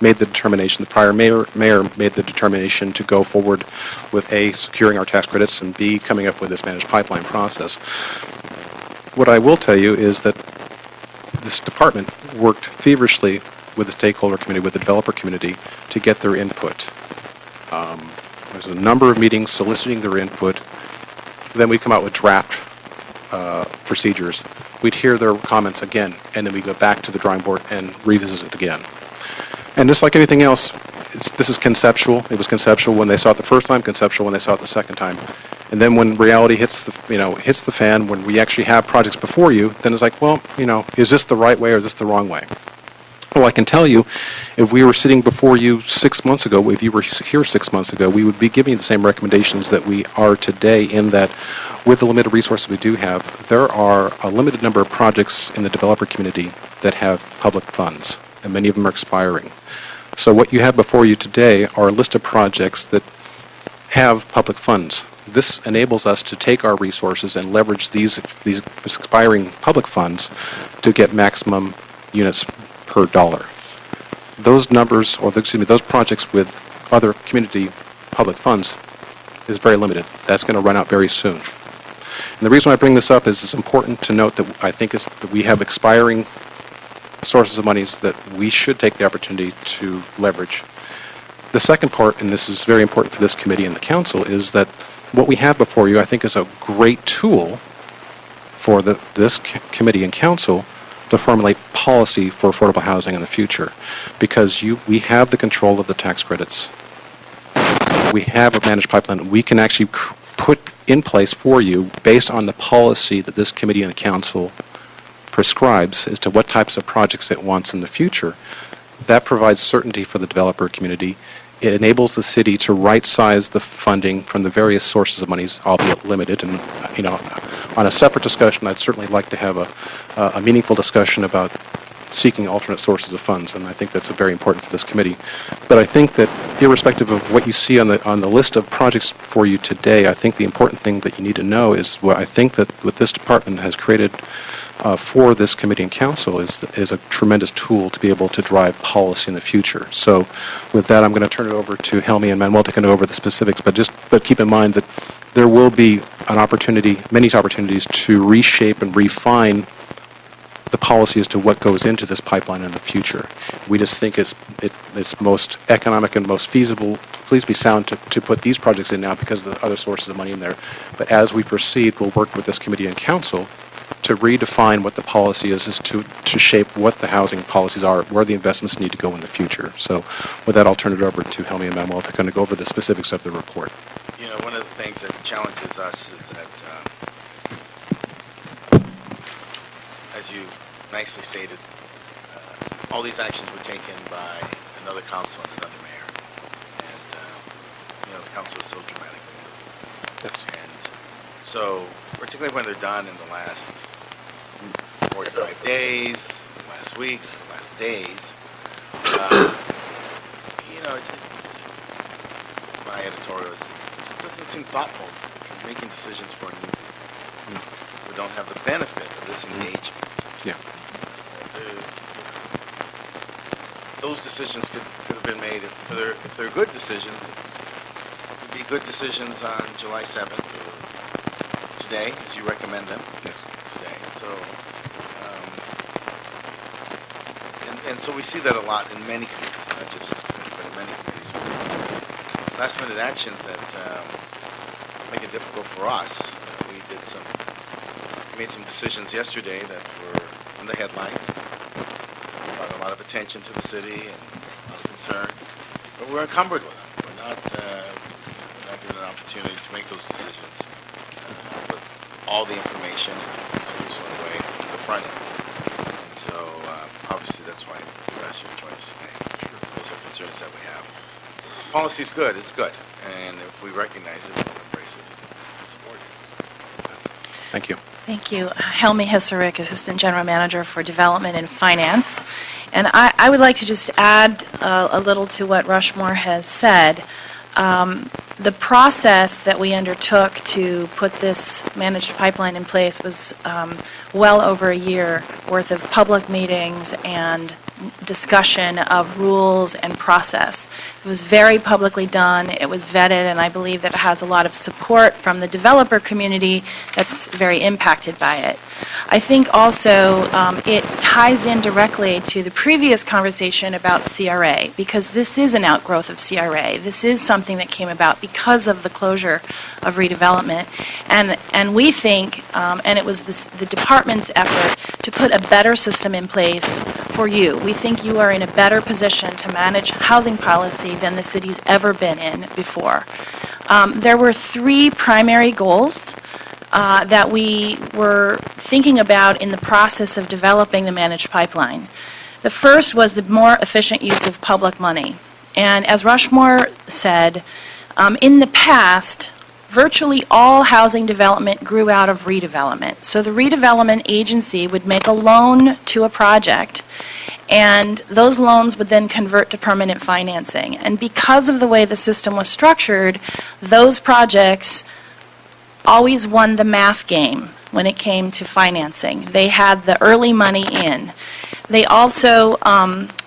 made the determination, the prior mayor made the determination to go forward with A, securing our tax credits, and B, coming up with this managed pipeline process. What I will tell you is that this department worked feverishly with the stakeholder community, with the developer community, to get their input. There's a number of meetings soliciting their input. Then we come out with draft procedures. We'd hear their comments again, and then we go back to the drawing board and revisit it again. And just like anything else, this is conceptual. It was conceptual when they saw it the first time, conceptual when they saw it the second time. And then when reality hits the fan, when we actually have projects before you, then it's like, well, is this the right way or is this the wrong way? Well, I can tell you, if we were sitting before you 6 months ago, if you were here 6 months ago, we would be giving you the same recommendations that we are today, in that with the limited resources we do have, there are a limited number of projects in the developer community that have public funds, and many of them are expiring. So what you have before you today are a list of projects that have public funds. This enables us to take our resources and leverage these expiring public funds to get maximum units per dollar. Those numbers, those projects with other community public funds is very limited. That's going to run out very soon. And the reason why I bring this up is it's important to note that I think is that we have expiring sources of monies that we should take the opportunity to leverage. The second part, and this is very important for this committee and the council, is that what we have before you, I think, is a great tool for this committee and council to formulate policy for affordable housing in the future, because we have the control of the tax credits. We have a managed pipeline. We can actually put in place for you, based on the policy that this committee and the council prescribes as to what types of projects it wants in the future. That provides certainty for the developer community. It enables the city to right-size the funding from the various sources of monies, albeit limited. And, on a separate discussion, I'd certainly like to have a meaningful discussion about seeking alternate sources of funds, and I think that's very important for this committee. But I think that irrespective of what you see on the list of projects for you today, I think the important thing that you need to know is what I think that what this department has created for this committee and council is a tremendous tool to be able to drive policy in the future. So with that, I'm going to turn it over to Helmi and Manuel to go over the specifics, but keep in mind that there will be many opportunities to reshape and refine the policy as to what goes into this pipeline in the future. We just think it's most economic and most feasible, please be sound, to put these projects in now because of the other sources of money in there. But as we proceed, we'll work with this committee and council to redefine what the policy is to shape what the housing policies are, where the investments need to go in the future. So with that, I'll turn it over to Helmi and Manuel to kind of go over the specifics of the report. One of the things that challenges us is that, as you nicely stated, all these actions were taken by another council and another mayor. And, the council is so dramatic. Yes. And so, particularly when they're done in the last 45 days, the last weeks, the last days, my editorial is, it doesn't seem thoughtful making decisions for who don't have the benefit of this engagement. Yeah. Those decisions could have been made, if they're good decisions, it would be good decisions on July 7th or today, as you recommend them. Yes. Today. So, and so we see that a lot in many communities, not just this community, but in many communities. Last-minute actions that make it difficult for us. We made some decisions yesterday that were in the headlines, brought a lot of attention to the city and a lot of concern, but we're encumbered with them. We're not given an opportunity to make those decisions with all the information and tools on the way to the front end. And so, obviously, that's why you asked you to join us today. Those are concerns that we have. Policy is good. It's good. And if we recognize it, we'll embrace it and support it. Thank you. Thank you. Helmi Hisarick, Assistant General Manager for Development and Finance. And I would like to just add a little to what Rushmore has said. The process that we undertook to put this managed pipeline in place was well over a year worth of public meetings and discussion of rules and process. It was very publicly done, it was vetted, and I believe that it has a lot of support from the developer community that's very impacted by it. I think also it ties in directly to the previous conversation about CRA, because this is an outgrowth of CRA. This is something that came about because of the closure of redevelopment. And we think, and it was the department's effort, to put a better system in place for you. We think you are in a better position to manage housing policy than the city's ever been in before. There were 3 primary goals that we were thinking about in the process of developing the managed pipeline. The first was the more efficient use of public money. And as Rushmore said, in the past, virtually all housing development grew out of redevelopment. So the redevelopment agency would make a loan to a project, and those loans would then convert to permanent financing. And because of the way the system was structured, those projects always won the math game when it came to financing. They had the early money in. They also,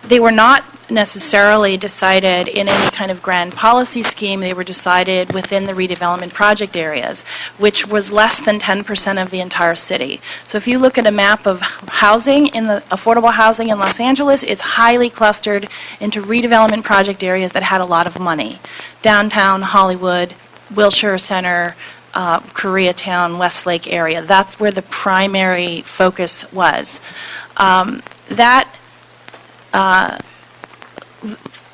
they were not necessarily decided in any kind of grand policy scheme. They were decided within the redevelopment project areas, which was less than 10% of the entire city. So if you look at a map of housing, in the affordable housing in Los Angeles, it's highly clustered into redevelopment project areas that had a lot of money. Downtown, Hollywood, Wilshire Center, Koreatown, Westlake area. That's where the primary focus was.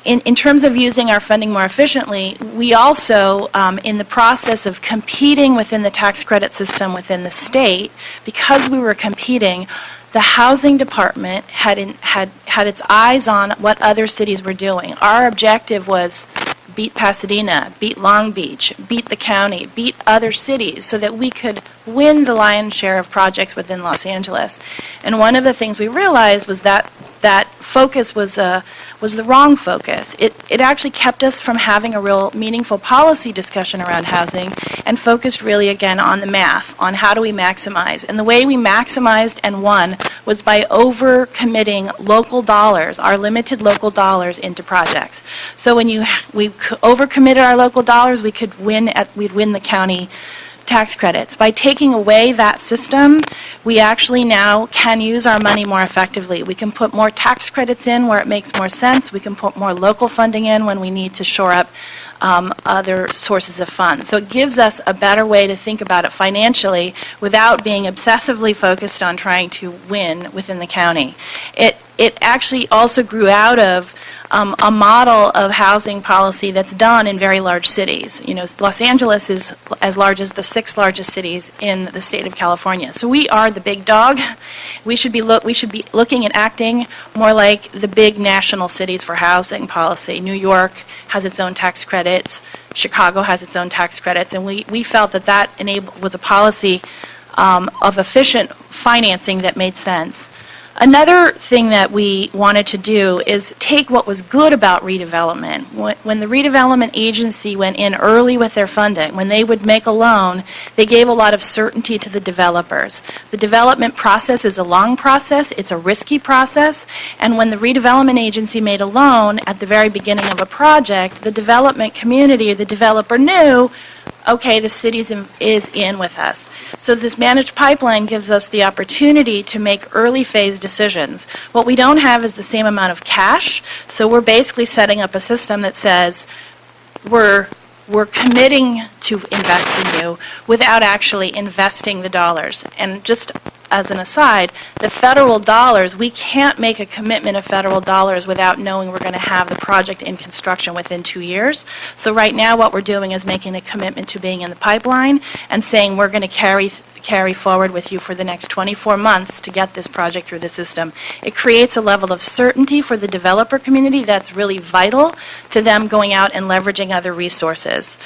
In terms of using our funding more efficiently, we also, in the process of competing within the tax credit system within the state, because we were competing, the housing department had its eyes on what other cities were doing. Our objective was beat Pasadena, beat Long Beach, beat the county, beat other cities, so that we could win the lion's share of projects within Los Angeles. And one of the things we realized was that that focus was the wrong focus. It actually kept us from having a real meaningful policy discussion around housing, and focused really again on the math, on how do we maximize. And the way we maximized and won was by over-committing local dollars, our limited local dollars, into projects. So when we over-committed our local dollars, we'd win the county tax credits. By taking away that system, we actually now can use our money more effectively. We can put more tax credits in where it makes more sense. We can put more local funding in when we need to shore up other sources of funds. So it gives us a better way to think about it financially without being obsessively focused on trying to win within the county. It actually also grew out of a model of housing policy that's done in very large cities. You know, Los Angeles is as large as the 6th largest cities in the state of California. So we are the big dog. We should be looking and acting more like the big national cities for housing policy. New York has its own tax credits. Chicago has its own tax credits. And we felt that was a policy of efficient financing that made sense. Another thing that we wanted to do is take what was good about redevelopment. When the redevelopment agency went in early with their funding, when they would make a loan, they gave a lot of certainty to the developers. The development process is a long process, it's a risky process, and when the redevelopment agency made a loan at the very beginning of a project, the development community, the developer knew, okay, the city is in with us. So this managed pipeline gives us the opportunity to make early phase decisions. What we don't have is the same amount of cash, so we're basically setting up a system that says we're committing to invest in you without actually investing the dollars. And just as an aside, the federal dollars, we can't make a commitment of federal dollars without knowing we're going to have the project in construction within 2 years. So right now what we're doing is making a commitment to being in the pipeline and saying we're going to carry forward with you for the next 24 months to get this project through the system. It creates a level of certainty for the developer community that's really vital to them going out and leveraging other resources.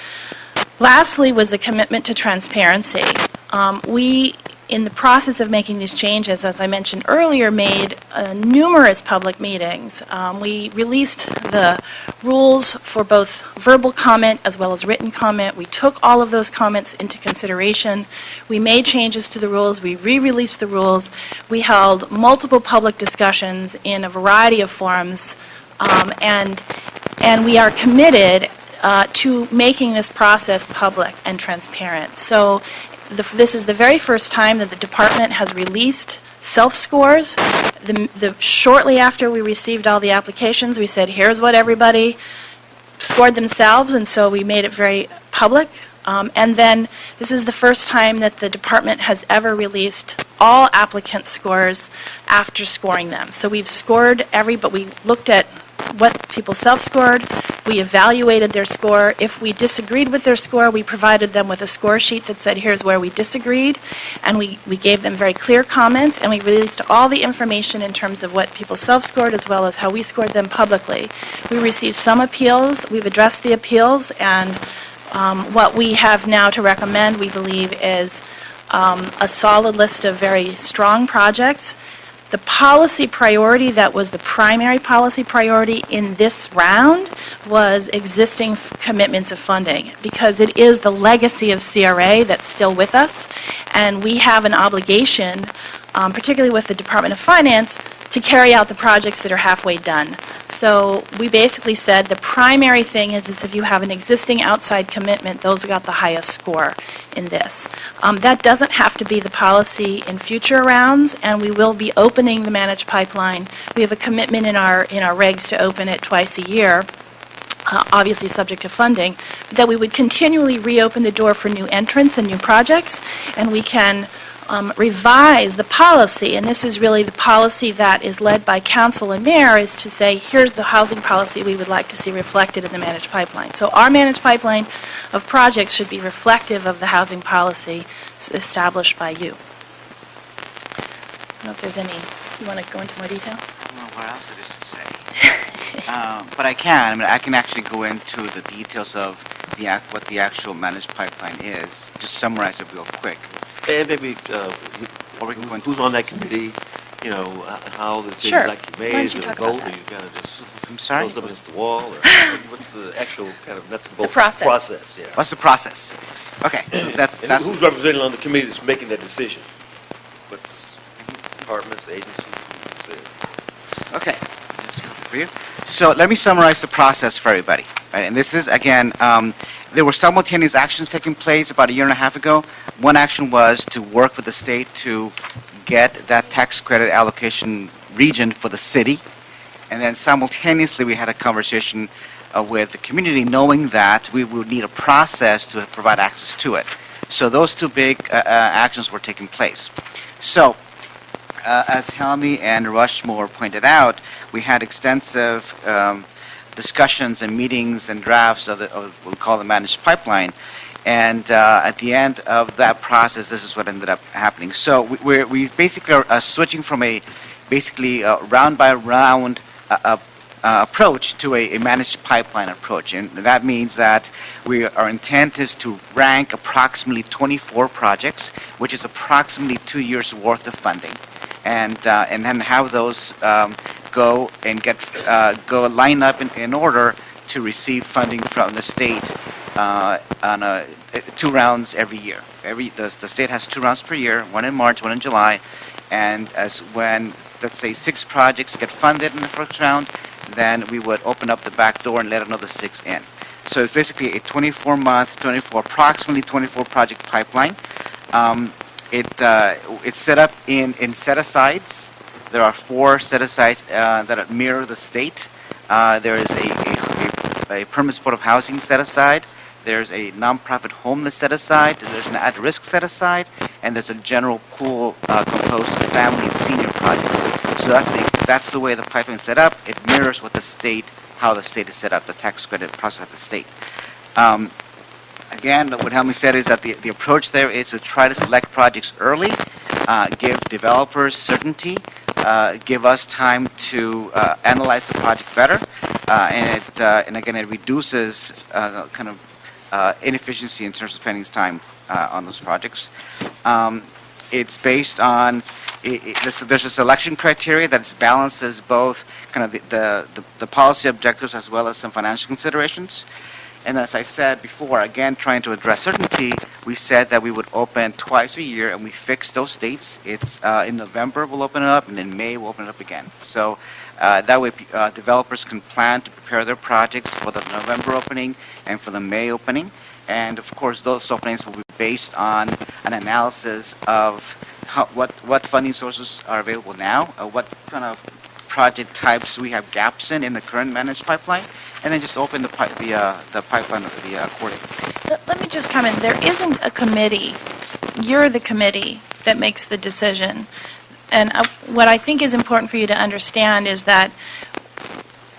Lastly was a commitment to transparency. in the process of making these changes, as I mentioned earlier, made numerous public meetings. We released the rules for both verbal comment as well as written comment. We took all of those comments into consideration. We made changes to the rules. We re-released the rules. We held multiple public discussions in a variety of forums, and we are committed to making this process public and transparent. So this is the very first time that the department has released self-scores. Shortly after we received all the applications, we said, here's what everybody scored themselves, and so we made it very public. And then this is the first time that the department has ever released all applicant scores after scoring them. So we've scored but we looked at what people self-scored. We evaluated their score. If we disagreed with their score, we provided them with a score sheet that said, here's where we disagreed. And we gave them very clear comments, and we released all the information in terms of what people self-scored as well as how we scored them publicly. We received some appeals. We've addressed the appeals, and what we have now to recommend, we believe, is a solid list of very strong projects. The policy priority that was the primary policy priority in this round was existing commitments of funding, because it is the legacy of CRA that's still with us, and we have an obligation, particularly with the Department of Finance, to carry out the projects that are halfway done. So we basically said the primary thing is if you have an existing outside commitment, those got the highest score in this. That doesn't have to be the policy in future rounds, and we will be opening the managed pipeline. We have a commitment in our regs to open it twice a year, obviously subject to funding, that we would continually reopen the door for new entrants and new projects, and we can revise the policy, and this is really the policy that is led by council and mayor, is to say, here's the housing policy we would like to see reflected in the managed pipeline. So our managed pipeline of projects should be reflective of the housing policy established by you. I don't know if there's any, you want to go into more detail? I don't know what else it is to say. But I can. I mean, I can actually go into the details of what the actual managed pipeline is. Just summarize it real quick. And maybe, who's on that committee, you know, how the decision's Sure. actually made, Why don't is you it a talk about vote, or that? you kind of just I'm sorry? throw something against the wall, or what's the actual kind of nuts and The bolts? process. Yeah. What's the process? Okay, so that's And who's represented on the committee that's making that decision? What's departments, agencies, who's there? okay. Just go for you. So let me summarize the process for everybody. Right? And this is, again, there were simultaneous actions taking place about a year and a half ago. One action was to work with the state to get that tax credit allocation region for the city. And then simultaneously we had a conversation with the community, knowing that we would need a process to provide access to it. So those two big actions were taking place. So as Helmi and Rushmore pointed out, we had extensive discussions and meetings and drafts of what we call the managed pipeline. And at the end of that process, this is what ended up happening. So we basically are switching from a basically round-by-round approach to a managed pipeline approach. And that means that our intent is to rank approximately 24 projects, which is approximately 2 years' worth of funding. And then have those go and go line up in order to receive funding from the state on 2 rounds every year. The state has 2 rounds per year, one in March, one in July, and when, let's say, 6 projects get funded in the first round, then we would open up the back door and let another 6 in. So it's basically a 24-month, approximately 24 project pipeline. It's set up in set-asides. There are 4 set-asides that mirror the state. There is a permanent supportive housing set-aside. There's a nonprofit homeless set-aside. There's an at-risk set-aside. And there's a general pool composed of family and senior projects. So that's the way the pipeline is set up. It mirrors how the state is set up, the tax credit process at the state. Again, what Helmi said is that the approach there is to try to select projects early, give developers certainty, give us time to analyze the project better, and again, it reduces kind of inefficiency in terms of spending time on those projects. It's based on, there's a selection criteria that balances both kind of the policy objectives as well as some financial considerations. And as I said before, again, trying to address certainty, we said that we would open twice a year, and we fixed those dates. It's in November we'll open it up, and in May we'll open it up again. So that way developers can plan to prepare their projects for the November opening and for the May opening. And of course, those openings will be based on an analysis of what funding sources are available now, what kind of project types we have gaps in the current managed pipeline, and then just open the pipeline accordingly. Let me just comment. There isn't a committee. You're the committee that makes the decision. And what I think is important for you to understand is that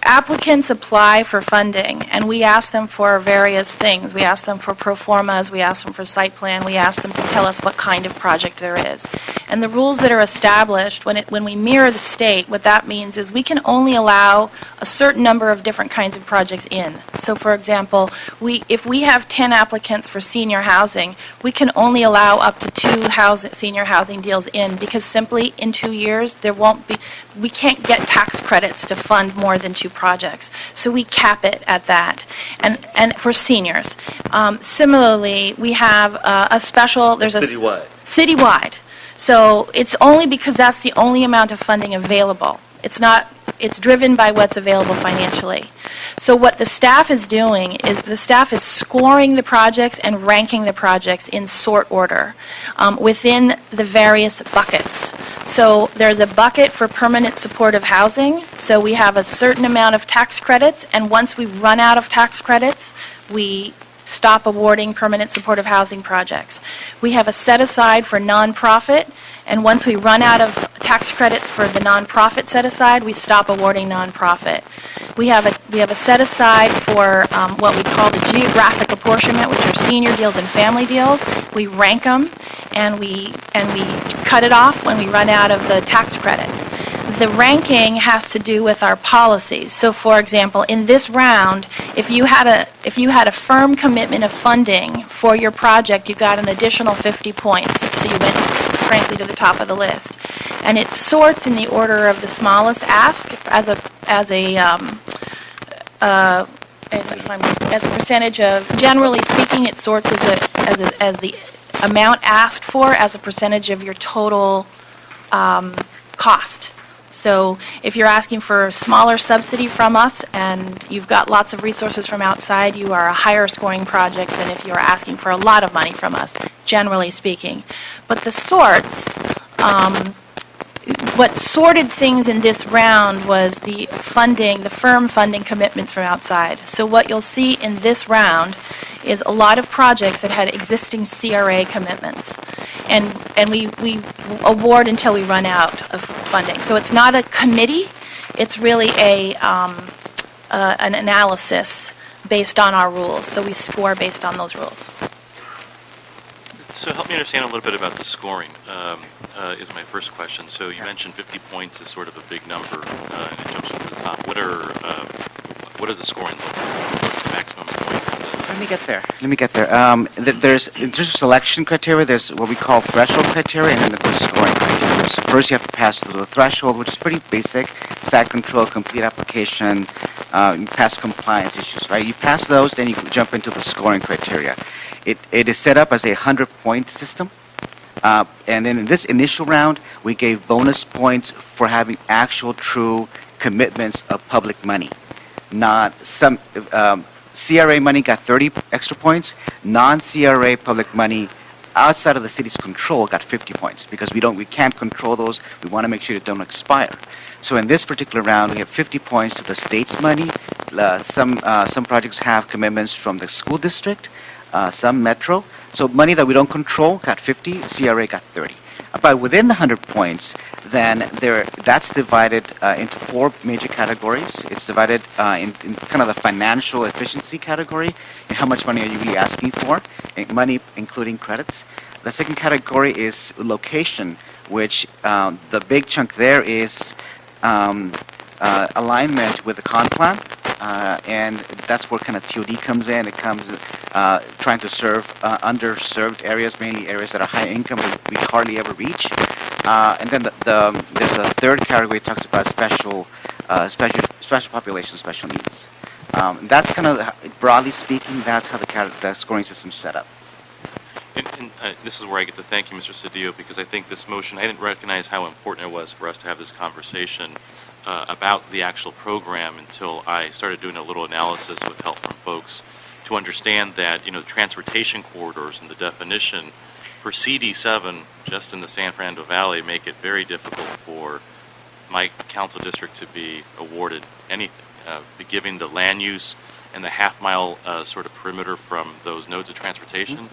applicants apply for funding, and we ask them for various things. We ask them for pro formas, we ask them for site plan, we ask them to tell us what kind of project there is. And the rules that are established, when we mirror the state, what that means is we can only allow a certain number of different kinds of projects in. So for example, if we have 10 applicants for senior housing, we can only allow up to 2 senior housing deals in, because simply in 2 years we can't get tax credits to fund more than 2 projects. So we cap it at that. And for seniors. Similarly, we have a special, there's a citywide. So it's only because that's the only amount of funding available. It's driven by what's available financially. So what the staff is doing is the staff is scoring the projects and ranking the projects in sort order within the various buckets. So there's a bucket for permanent supportive housing. So we have a certain amount of tax credits, and once we run out of tax credits, we stop awarding permanent supportive housing projects. We have a set aside for nonprofit, and once we run out of tax credits for the nonprofit set aside, we stop awarding nonprofit. We have a set aside for what we call the geographic apportionment, which are senior deals and family deals. We rank them, and we cut it off when we run out of the tax credits. The ranking has to do with our policies. So, for example, in this round, if you had a firm commitment of funding for your project, you got an additional 50 points. So you went, frankly, to the top of the list. And it sorts in the order of the smallest ask as a percentage of. Generally speaking, it sorts as the amount asked for as a percentage of your total cost. So if you're asking for a smaller subsidy from us and you've got lots of resources from outside, you are a higher scoring project than if you're asking for a lot of money from us, generally speaking. But the sorts, what sorted things in this round was the firm funding commitments from outside. So what you'll see in this round is a lot of projects that had existing CRA commitments. And we award until we run out of funding. So it's not a committee, it's really an analysis based on our rules. So we score based on those rules. So help me understand a little bit about the scoring, is my first question. So you mentioned 50 points is sort of a big number, and it jumps up to the top. What does the scoring look like? What's the maximum points? Let me get there. There's, in terms of selection criteria, there's what we call threshold criteria, and then there's scoring criteria. So first you have to pass through the threshold, which is pretty basic: SAT control, complete application, you pass compliance issues, right? You pass those, then you jump into the scoring criteria. It is set up as a 100-point system. And then in this initial round, we gave bonus points for having actual true commitments of public money. Not some CRA money got 30 extra points. Non-CRA public money outside of the city's control got 50 points because we can't control those. We want to make sure they don't expire. So in this particular round, we have 50 points to the state's money. Some projects have commitments from the school district, some metro. So money that we don't control got 50, CRA got 30. But within the 100 points, then that's divided into 4 major categories. It's divided in kind of the financial efficiency category, and how much money are you really asking for, money including credits. The second category is location, which the big chunk there is alignment with the con plan. and that's where kind of TOD comes in. It comes trying to serve underserved areas, mainly areas that are high income that we hardly ever reach. And then there's a third category that talks about special population, special needs. That's kind of, broadly speaking, that's how the scoring system's set up. And this is where I get to thank you, Mr. Cedillo, because I think this motion, I didn't recognize how important it was for us to have this conversation about the actual program until I started doing a little analysis with help from folks to understand that, the transportation corridors and the definition for CD7 just in the San Fernando Valley make it very difficult for my council district to be awarded anything. Giving the land use and the half-mile sort of perimeter from those nodes of transportation,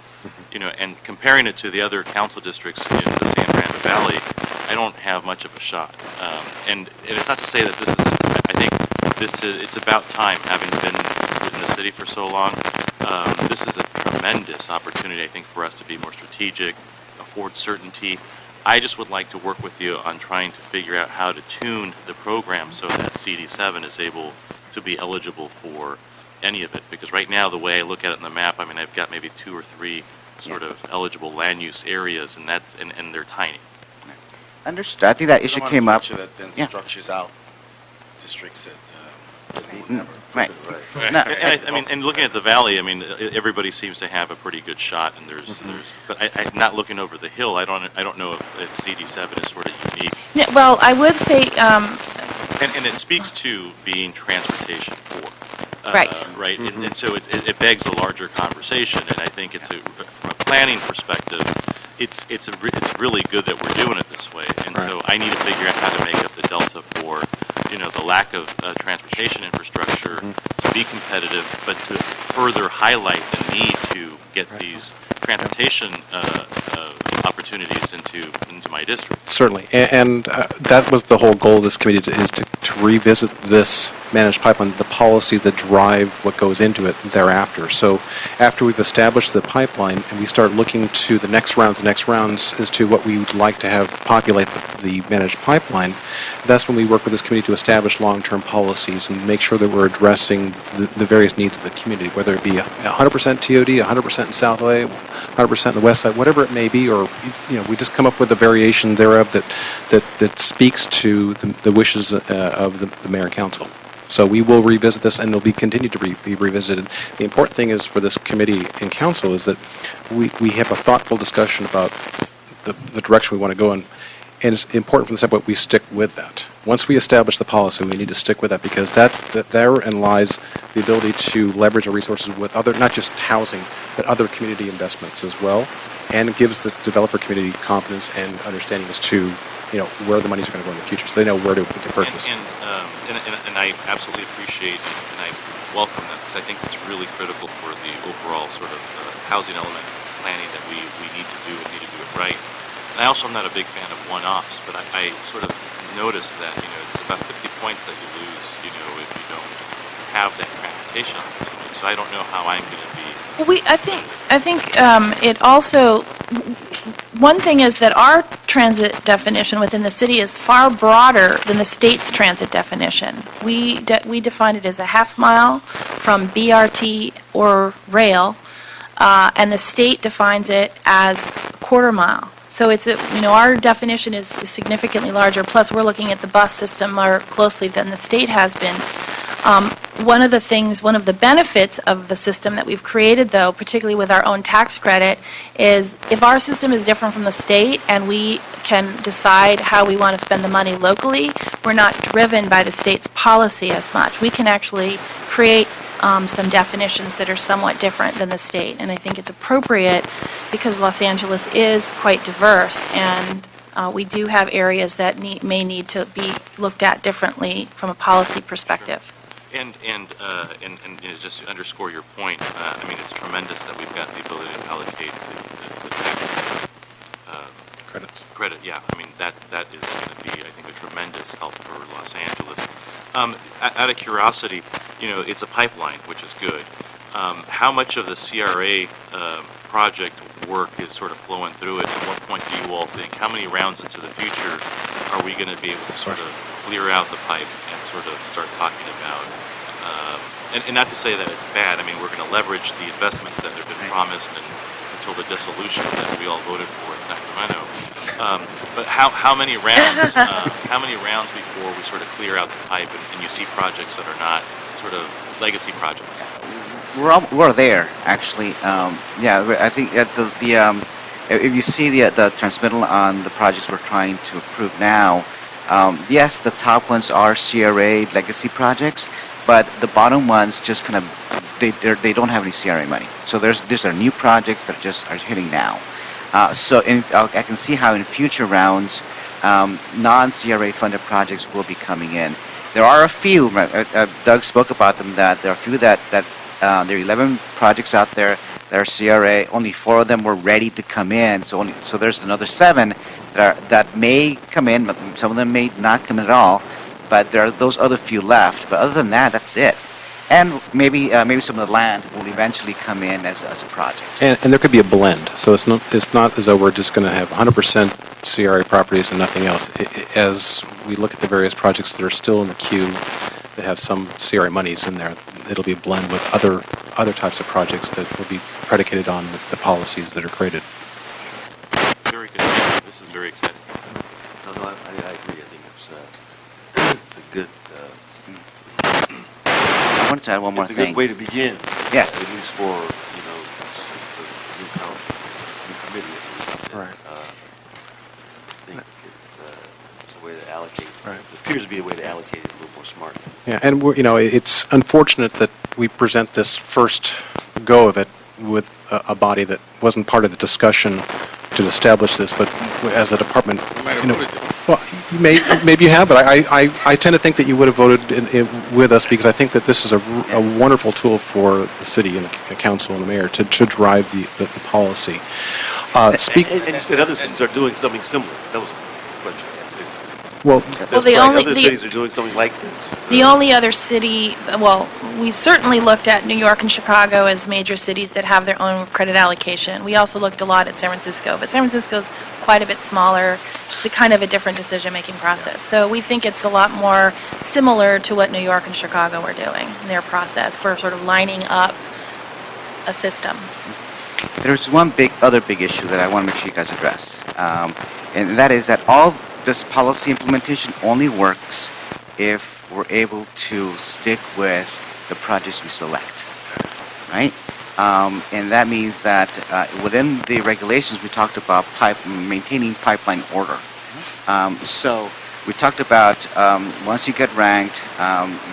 and comparing it to the other council districts in the San Fernando Valley, I don't have much of a shot. And it's not to say that this isn't. I think it's about time, having been in the city for so long. This is a tremendous opportunity, I think, for us to be more strategic, afford certainty. I just would like to work with you on trying to figure out how to tune the program so that CD7 is able to be eligible for any of it. Because right now, the way I look at it in the map, I've got maybe 2 or 3 sort of eligible land use areas, and they're tiny. Understood. I think that issue came up. That then structures out districts that Right. No, and looking at the valley, everybody seems to have a pretty good shot, and but I'm not looking over the hill. I don't know if CD7 is sort of unique. Yeah, well, I would say, and it speaks to being transportation poor. Right. Right. And so it begs a larger conversation, and I think from a planning perspective, it's really good that we're doing it this way. And so I need to figure out how to make up the delta for the lack of transportation infrastructure to be competitive, but to further highlight the need to get these transportation opportunities into my district. Certainly, and that was the whole goal of this committee, is to revisit this managed pipeline, the policies that drive what goes into it thereafter. So after we've established the pipeline and we start looking to the next rounds as to what we would like to have populate the managed pipeline, that's when we work with this committee to establish long-term policies and make sure that we're addressing the various needs of the community, whether it be 100% TOD, 100% in South LA, 100% in the West Side, whatever it may be, or we just come up with a variation thereof that speaks to the wishes of the mayor and council. So we will revisit this, and it'll be continued to be revisited. The important thing is for this committee and council is that we have a thoughtful discussion about the direction we want to go in, and it's important from the standpoint we stick with that. Once we establish the policy, we need to stick with that, because therein lies the ability to leverage our resources with other, not just housing, but other community investments as well, and it gives the developer community confidence and understanding as to where the monies are going to go in the future, so they know where to purchase. And I absolutely appreciate and I welcome that, because I think it's really critical for the overall sort of housing element planning that we need to do and need to do it right. And I also am not a big fan of one-offs, but I sort of noticed that it's about 50 points that you lose if you don't have that transportation opportunity. So I don't know how I'm going to be. Well, I think it also. One thing is that our transit definition within the city is far broader than the state's transit definition. We define it as a half mile from BRT or rail, and the state defines it as a quarter mile. So it's our definition is significantly larger. Plus, we're looking at the bus system more closely than the state has been. One of the benefits of the system that we've created, though, particularly with our own tax credit, is if our system is different from the state and we can decide how we want to spend the money locally, we're not driven by the state's policy as much. We can actually create some definitions that are somewhat different than the state, and I think it's appropriate because Los Angeles is quite diverse, and we do have areas that may need to be looked at differently from a policy perspective. And just to underscore your point, it's tremendous that we've got the ability to allocate the tax credit. Yeah, that is going to be, I think, a tremendous help for Los Angeles. Out of curiosity, it's a pipeline, which is good. How much of the CRA project work is sort of flowing through it? At what point do you all think? How many rounds into the future are we going to be able to sort of clear out the pipe and sort of start talking about and not to say that it's bad. I mean, we're going to leverage the investments that have been promised until the dissolution that we all voted for in Sacramento. But how many rounds? How many rounds before we sort of clear out the pipe and you see projects that are not sort of legacy projects? We're there, actually. I think if you see the transmittal on the projects we're trying to approve now, yes, the top ones are CRA legacy projects, but the bottom ones just kind of they don't have any CRA money. So these are new projects that just are hitting now. I can see how in future rounds, non-CRA funded projects will be coming in. There are a few. Doug spoke about them. That there are a few that there are 11 projects out there that are CRA. Only 4 of them were ready to come in. So there's another 7 that may come in. But some of them may not come in at all. But there are those other few left. But other than that, that's it. And maybe some of the land will eventually come in as a project. And there could be a blend. So it's not as though we're just going to have 100% CRA properties and nothing else. As we look at the various projects that are still in the queue that have some CRA monies in there, it'll be a blend with other types of projects that will be predicated on the policies that are created. Very good. Yeah, this is very exciting. No, I agree. I think it's a good. I wanted to add one more it's a thing. good way to begin. Yes. At least for the new council, new committee. Right. I think it's a way to allocate. Right. It appears to be a way to allocate it a little more smartly. Yeah, and it's unfortunate that we present this first go of it with a body that wasn't part of the discussion to establish this, but as a department, well, maybe you have, but I tend to think that you would have voted with us because I think that this is a wonderful tool for the city and the council and the mayor to drive the policy. And you said other cities are doing something similar. That was a question I had too. Well, other cities are doing something like this. The only other city, well, we certainly looked at New York and Chicago as major cities that have their own credit allocation. We also looked a lot at San Francisco, but San Francisco's quite a bit smaller. It's a kind of a different decision-making process. So we think it's a lot more similar to what New York and Chicago are doing in their process for sort of lining up a system. There's one other big issue that I want to make sure you guys address, and that is that all this policy implementation only works if we're able to stick with the projects we select, right? And that means that within the regulations we talked about maintaining pipeline order. So we talked about once you get ranked,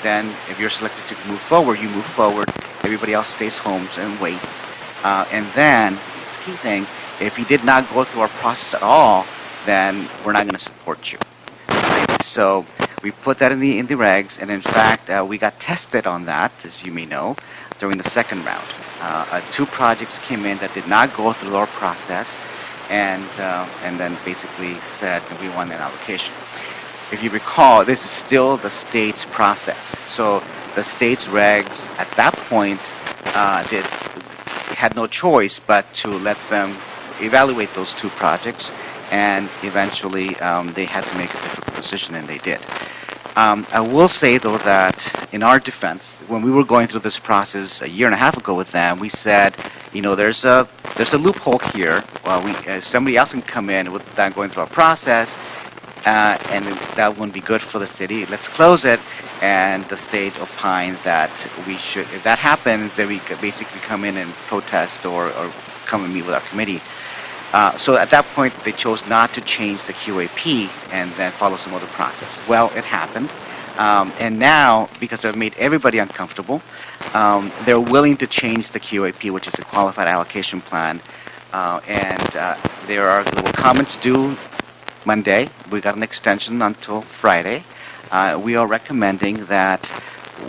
then if you're selected to move forward, you move forward. Everybody else stays home and waits. And then, the key thing, if you did not go through our process at all, then we're not going to support you. Right? So we put that in the regs, and in fact, we got tested on that, as you may know, during the second round. 2 projects came in that did not go through our process, and then basically said we want an allocation. If you recall, this is still the state's process. So the state's regs at that point had no choice but to let them evaluate those 2 projects, and eventually they had to make a difficult decision, and they did. I will say, though, that in our defense, when we were going through this process a year and a half ago with them, we said, there's a loophole here. Well, somebody else can come in without going through our process, and that wouldn't be good for the city. Let's close it. And the state opined that we should, if that happens, then we could basically come in and protest or come and meet with our committee. So at that point, they chose not to change the QAP and then follow some other process. Well, it happened. And now, because they've made everybody uncomfortable, they're willing to change the QAP, which is the Qualified Allocation Plan. There were comments due Monday. We got an extension until Friday. We are recommending that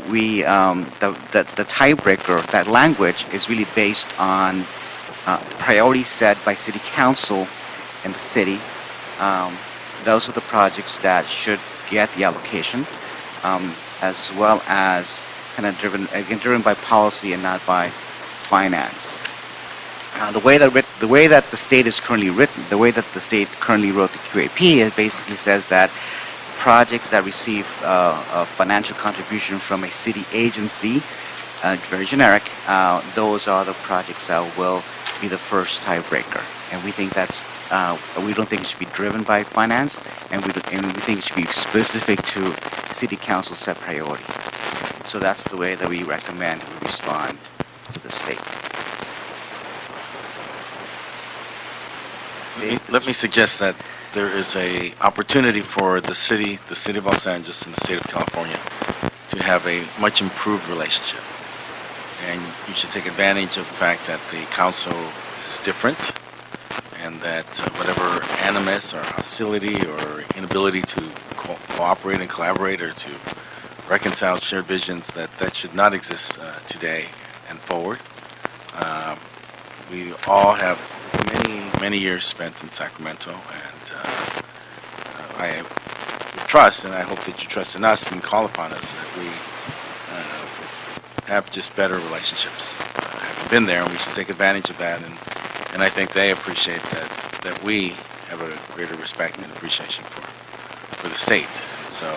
the tiebreaker, that language, is really based on priorities set by City Council and the city. Those are the projects that should get the allocation, as well as kind of driven by policy and not by finance. The way that the state is currently written, the way that the state currently wrote the QAP, it basically says that projects that receive a financial contribution from a city agency very generic. Those are the projects that will be the first tiebreaker. And we think we don't think it should be driven by finance, and we think it should be specific to City Council set priority. So that's the way that we recommend we respond to the state. Let me suggest that there is a opportunity for the city of Los Angeles, and the state of California to have a much improved relationship. And you should take advantage of the fact that the council is different, and that whatever animus or hostility or inability to cooperate and collaborate or to reconcile shared visions, that should not exist today and forward. We all have many years spent in Sacramento, and I trust, and I hope that you trust in us and call upon us, that we have just better relationships. Having been there, and we should take advantage of that, and I think they appreciate that we have a greater respect and appreciation for the state. And so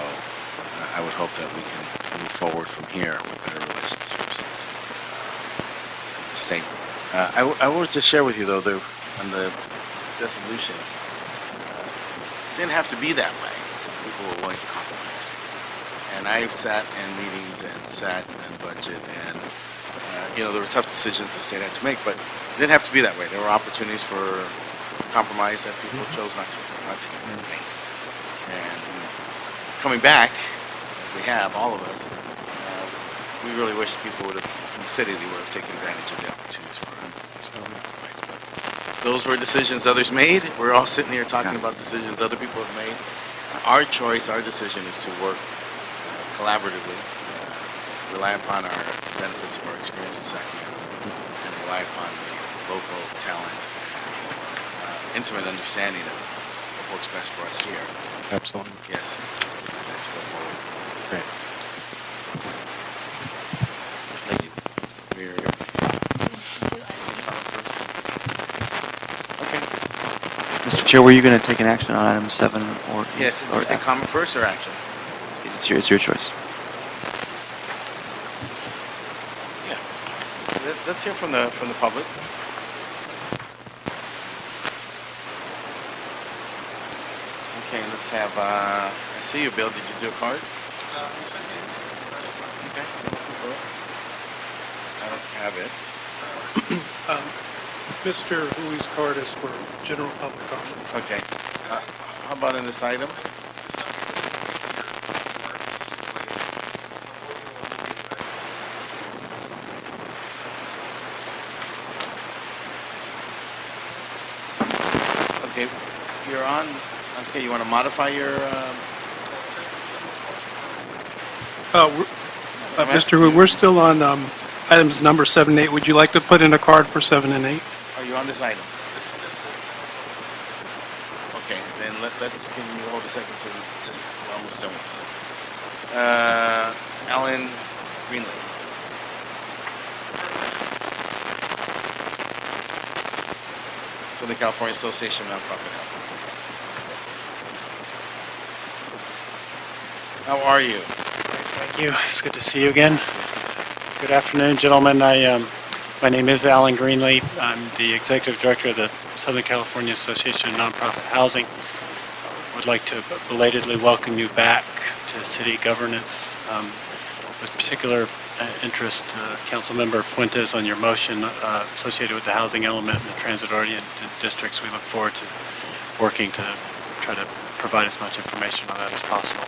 I would hope that we can move forward from here with better relationships with the state. I will just share with you, though, on the dissolution, it didn't have to be that way. People were willing to compromise. And I've sat in meetings and sat in budget, and there were tough decisions the state had to make, but it didn't have to be that way. There were opportunities for compromise that people chose not to make. And coming back, we have, all of us, we really wish people would have, in the city, they would have taken advantage of the opportunities for them. Those were decisions others made. We're all sitting here talking about decisions other people have made. Our choice, our decision is to work collaboratively, rely upon our benefits of our experience in Sacramento, and rely upon the local talent and intimate understanding of what works best for us here. Absolutely. Yes. That's what we're Great. Thank you. Mr. Chair, were you going to take an action on item 7 or? Yes, do you take comment first or action? It's your choice. Yeah. Let's hear from the public. Okay, let's have, I see you, Bill. Did you do a card? Okay. I don't have it. Mr. Hui's card is for general public comment. Okay. How about in this item? Okay, you're on scale. You want to modify your? Mr. Hui, we're still on items number 7 and 8. Would you like to put in a card for 7 and 8? Are you on this item? Okay, then can you hold a second so we're almost done with this. Alan Greenlee. Southern California Association of Nonprofit Housing. How are you? Thank you. It's good to see you again. Good afternoon, gentlemen. My name is Alan Greenlee. I'm the Executive Director of the Southern California Association of Nonprofit Housing. I would like to belatedly welcome you back to city governance. With particular interest, Councilmember Fuentes, on your motion associated with the housing element in the transit-oriented districts. We look forward to working to try to provide as much information on that as possible.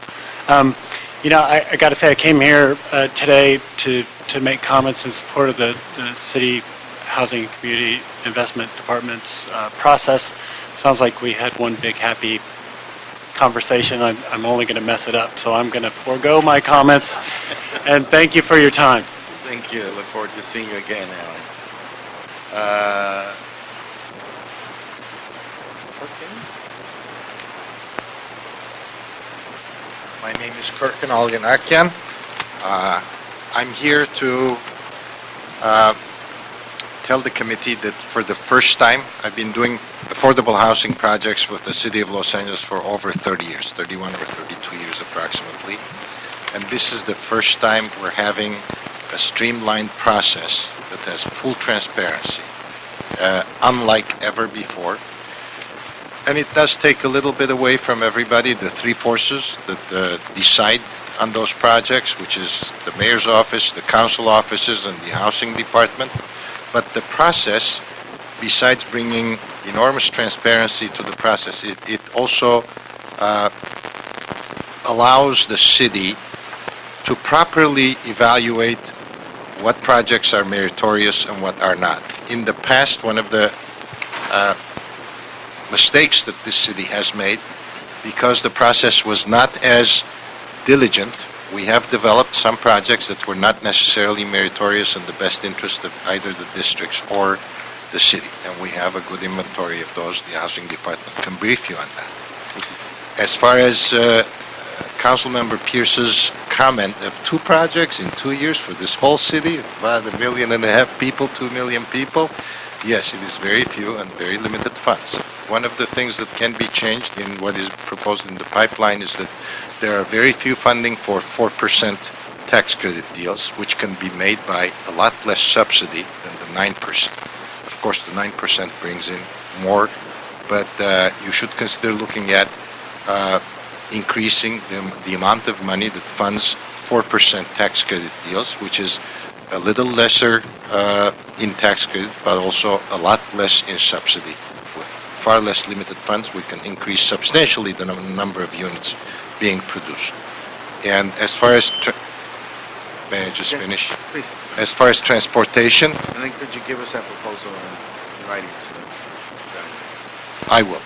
I got to say, I came here today to make comments in support of the City Housing and Community Investment Department's process. Sounds like we had one big happy conversation. I'm only going to mess it up, so I'm going to forego my comments. And thank you for your time. Thank you. Look forward to seeing you again, Alan. My name is Kirkan Alganakyan. I'm here to tell the committee that for the first time, I've been doing affordable housing projects with the City of Los Angeles for over 30 years, 31 or 32 years approximately. And this is the first time we're having a streamlined process that has full transparency, unlike ever before. And it does take a little bit away from everybody, the three forces that decide on those projects, which is the mayor's office, the council offices, and the housing department. But the process, besides bringing enormous transparency to the process, it also allows the city to properly evaluate what projects are meritorious and what are not. In the past, one of the mistakes that this city has made, because the process was not as diligent, we have developed some projects that were not necessarily meritorious in the best interest of either the districts or the city. And we have a good inventory of those. The housing department can brief you on that. As far as Councilmember Pierce's comment of 2 projects in 2 years for this whole city, about 1.5 million people, 2 million people, yes, it is very few and very limited funds. One of the things that can be changed in what is proposed in the pipeline is that there are very few funding for 4% tax credit deals, which can be made by a lot less subsidy than the 9%. Of course, the 9% brings in more, but you should consider looking at increasing the amount of money that funds 4% tax credit deals, which is a little lesser in tax credit, but also a lot less in subsidy. With far less limited funds, we can increase substantially the number of units being produced. And as far as may I just finish? Please. As far as transportation, And then could you give us that proposal in writing to them? I will.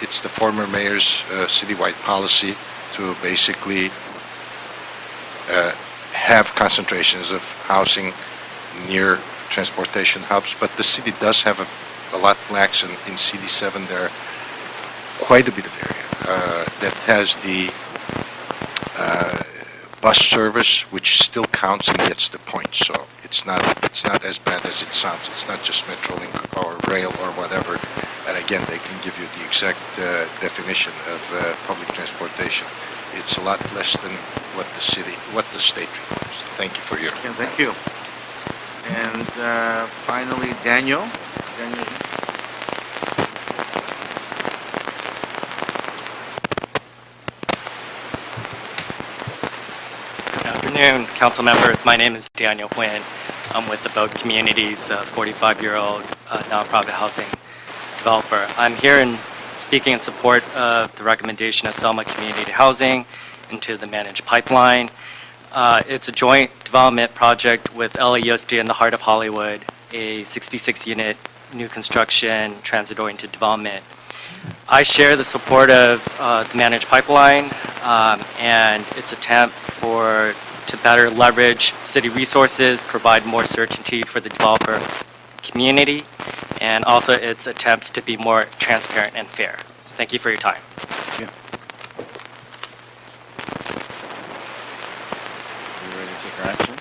It's the former mayor's citywide policy to basically have concentrations of housing near transportation hubs, but the city does have a lot lacks in CD7. There are quite a bit of area that has the bus service, which still counts and gets the points. So it's not as bad as it sounds. It's not just Metrolink or rail or whatever. And again, they can give you the exact definition of public transportation. It's a lot less than what the state requires. Thank you for your. Yeah, thank you. And finally, Daniel. Good afternoon, council members. My name is Daniel Nguyen. I'm with the Boat Communities, 45-year-old nonprofit housing developer. I'm here speaking in support of the recommendation of Selma Community Housing into the managed pipeline. It's a joint development project with LAUSD in the heart of Hollywood, a 66-unit new construction transit-oriented development. I share the support of the managed pipeline and its attempt to better leverage city resources, provide more certainty for the developer community, and also its attempts to be more transparent and fair. Thank you for your time. Are you ready to take our action?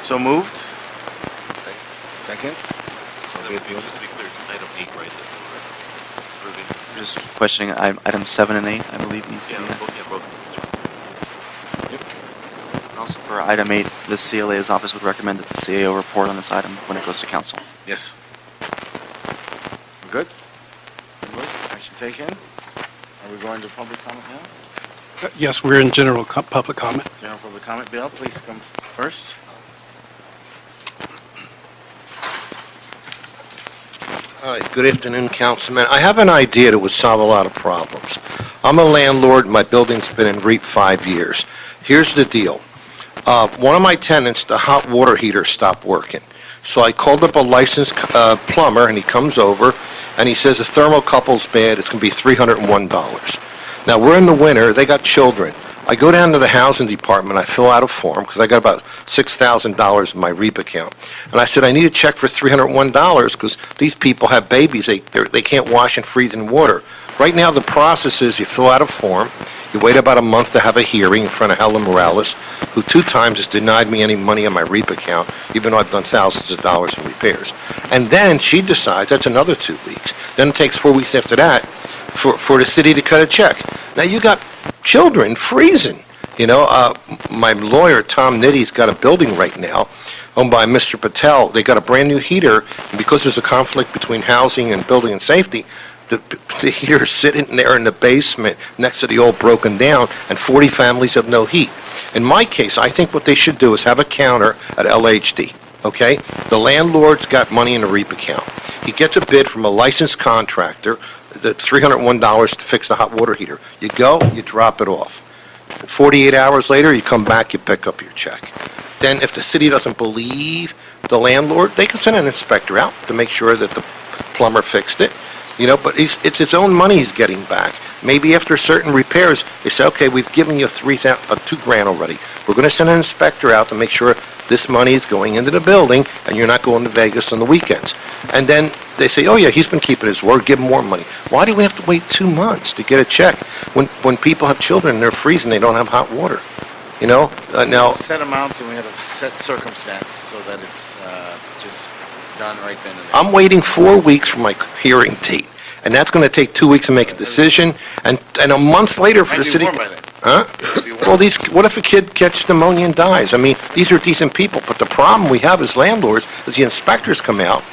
So moved. Second. So be it the Just to be clear, it's item 8, right, that we're approving? Just questioning item 7 and 8, I believe, needs to be. Both. And also for item 8, the CLA's office would recommend that the CAO report on this item when it goes to council. Yes. We're good? Action taken. Are we going to public comment now? Yes, we're in general public comment. General public comment. Bill, please come first. Hi, good afternoon, Councilman. I have an idea that would solve a lot of problems. I'm a landlord. My building's been in REAP 5 years. Here's the deal. One of my tenants, the hot water heater stopped working. So I called up a licensed plumber, and he comes over, and he says the thermocouple's bad. It's going to be $301. Now, we're in the winter. They got children. I go down to the housing department. I fill out a form because I got about $6,000 in my REAP account. And I said, I need a check for $301 because these people have babies. They can't wash and freeze in water. Right now, the process is you fill out a form, You wait about a month to have a hearing in front of Helen Morales, who 2 times has denied me any money on my REAP account, even though I've done thousands of dollars in repairs. And then she decides that's another 2 weeks. Then it takes 4 weeks after that for the city to cut a check. Now you got children freezing. You know, my lawyer, Tom Nitty's got a building right now owned by Mr. Patel. They got a brand new heater, and because there's a conflict between housing and building and safety, the heater's sitting there in the basement next to the old broken down, and 40 families have no heat. In my case, I think what they should do is have a counter at LHD, okay? The landlord's got money in a REAP account. He gets a bid from a licensed contractor, the $301 to fix the hot water heater. You go, you drop it off. 48 hours later, you come back, you pick up your check. Then if the city doesn't believe the landlord, they can send an inspector out to make sure that the plumber fixed it. You know, but it's his own money he's getting back. Maybe after certain repairs, they say, okay, we've given you $2,000 already. We're going to send an inspector out to make sure this money is going into the building and you're not going to Vegas on the weekends. And then they say, oh yeah, he's been keeping his word, give him more money. Why do we have to wait 2 months to get a check when people have children and they're freezing, they don't have hot water? You know, now... Set amount and we have a set circumstance so that it's just done right then and there. I'm waiting 4 weeks for my hearing date, and that's going to take 2 weeks to make a decision, and a month later for the city... Might be warm by then. Huh? Well, what if a kid catches pneumonia and dies? I mean, these are decent people, but the problem we have as landlords is the inspectors come out,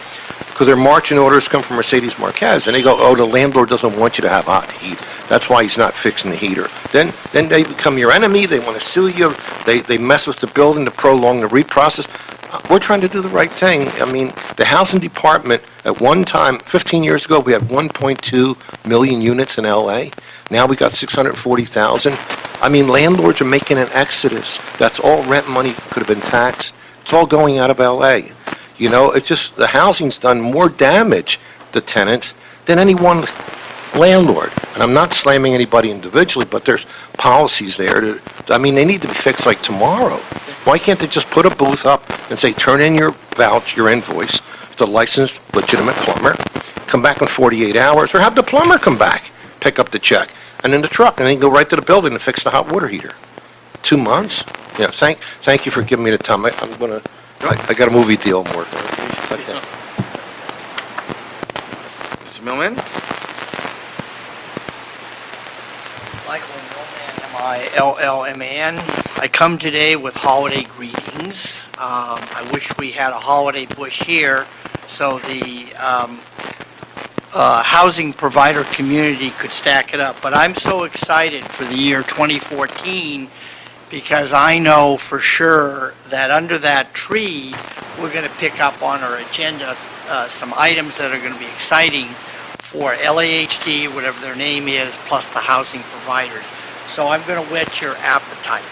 because their marching orders come from Mercedes Marquez, and they go, oh, the landlord doesn't want you to have hot heat. That's why he's not fixing the heater. Then they become your enemy. They want to sue you. They mess with the building to prolong the REAP process. We're trying to do the right thing. I mean, the housing department, at one time, 15 years ago, we had 1.2 million units in L.A. Now we got 640,000. I mean, landlords are making an exodus. That's all rent money could have been taxed. It's all going out of L.A. You know, it's just the housing's done more damage to tenants than any one landlord. And I'm not slamming anybody individually, but there's policies there I mean, they need to be fixed like tomorrow. Why can't they just put a booth up and say, turn in your your invoice, it's a licensed, legitimate plumber, come back in 48 hours, or have the plumber come back, pick up the check, and in the truck, and then go right to the building and fix the hot water heater. 2 months? Yeah, thank you for giving me the time. I got a movie deal I'm working on. Okay. Mr. Millman? Michael Millman, M-I-L-L-M-A-N. I come today with holiday greetings. I wish we had a holiday bush here so the housing provider community could stack it up. But I'm so excited for the year 2014 because I know for sure that under that tree, we're going to pick up on our agenda some items that are going to be exciting for LAHD, whatever their name is, plus the housing providers. So I'm going to whet your appetite.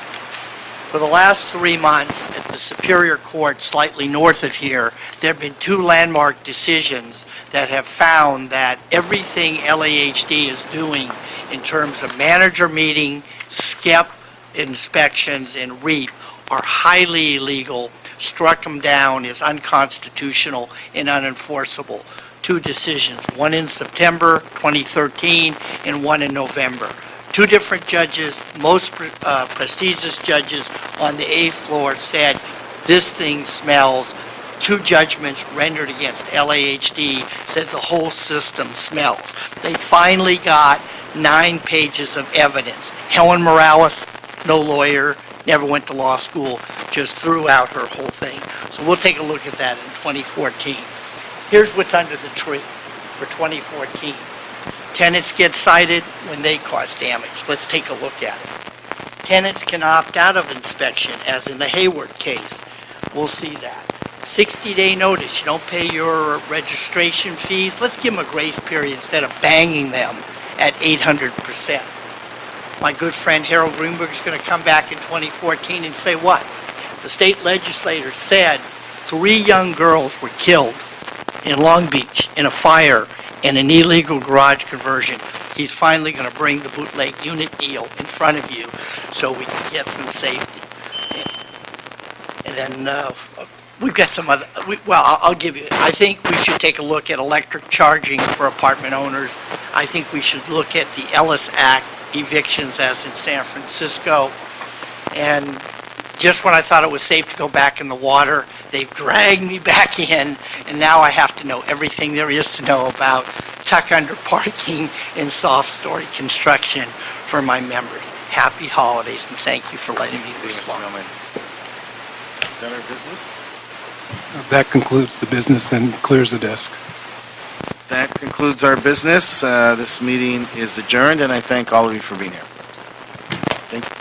For the last 3 months at the Superior Court, slightly north of here, there have been 2 landmark decisions that have found that everything LAHD is doing in terms of manager meeting, SCEP inspections, and REAP are highly illegal, struck them down as unconstitutional and unenforceable. 2 decisions, one in September 2013 and one in November. 2 different judges, most prestigious judges on the 8th floor said, this thing smells. 2 judgments rendered against LAHD said the whole system smells. They finally got 9 pages of evidence. Helen Morales, no lawyer, never went to law school, just threw out her whole thing. So we'll take a look at that in 2014. Here's what's under the tree for 2014. Tenants get cited when they cause damage. Let's take a look at it. Tenants can opt out of inspection, as in the Hayward case. We'll see that. 60-day notice. You don't pay your registration fees. Let's give them a grace period instead of banging them at 800%. My good friend Harold Greenberg is going to come back in 2014 and say what? The state legislator said 3 young girls were killed in Long Beach in a fire and an illegal garage conversion. He's finally going to bring the bootleg unit deal in front of you so we can get some safety. And then we've got some other, I'll give you, I think we should take a look at electric charging for apartment owners. I think we should look at the Ellis Act evictions as in San Francisco. And just when I thought it was safe to go back in the water, they've dragged me back in, and now I have to know everything there is to know about tuck-under parking and soft-story construction for my members. Happy holidays, and thank you for letting me respond. Is that our business? That concludes the business and clears the desk. That concludes our business. This meeting is adjourned, and I thank all of you for being here. Thank you.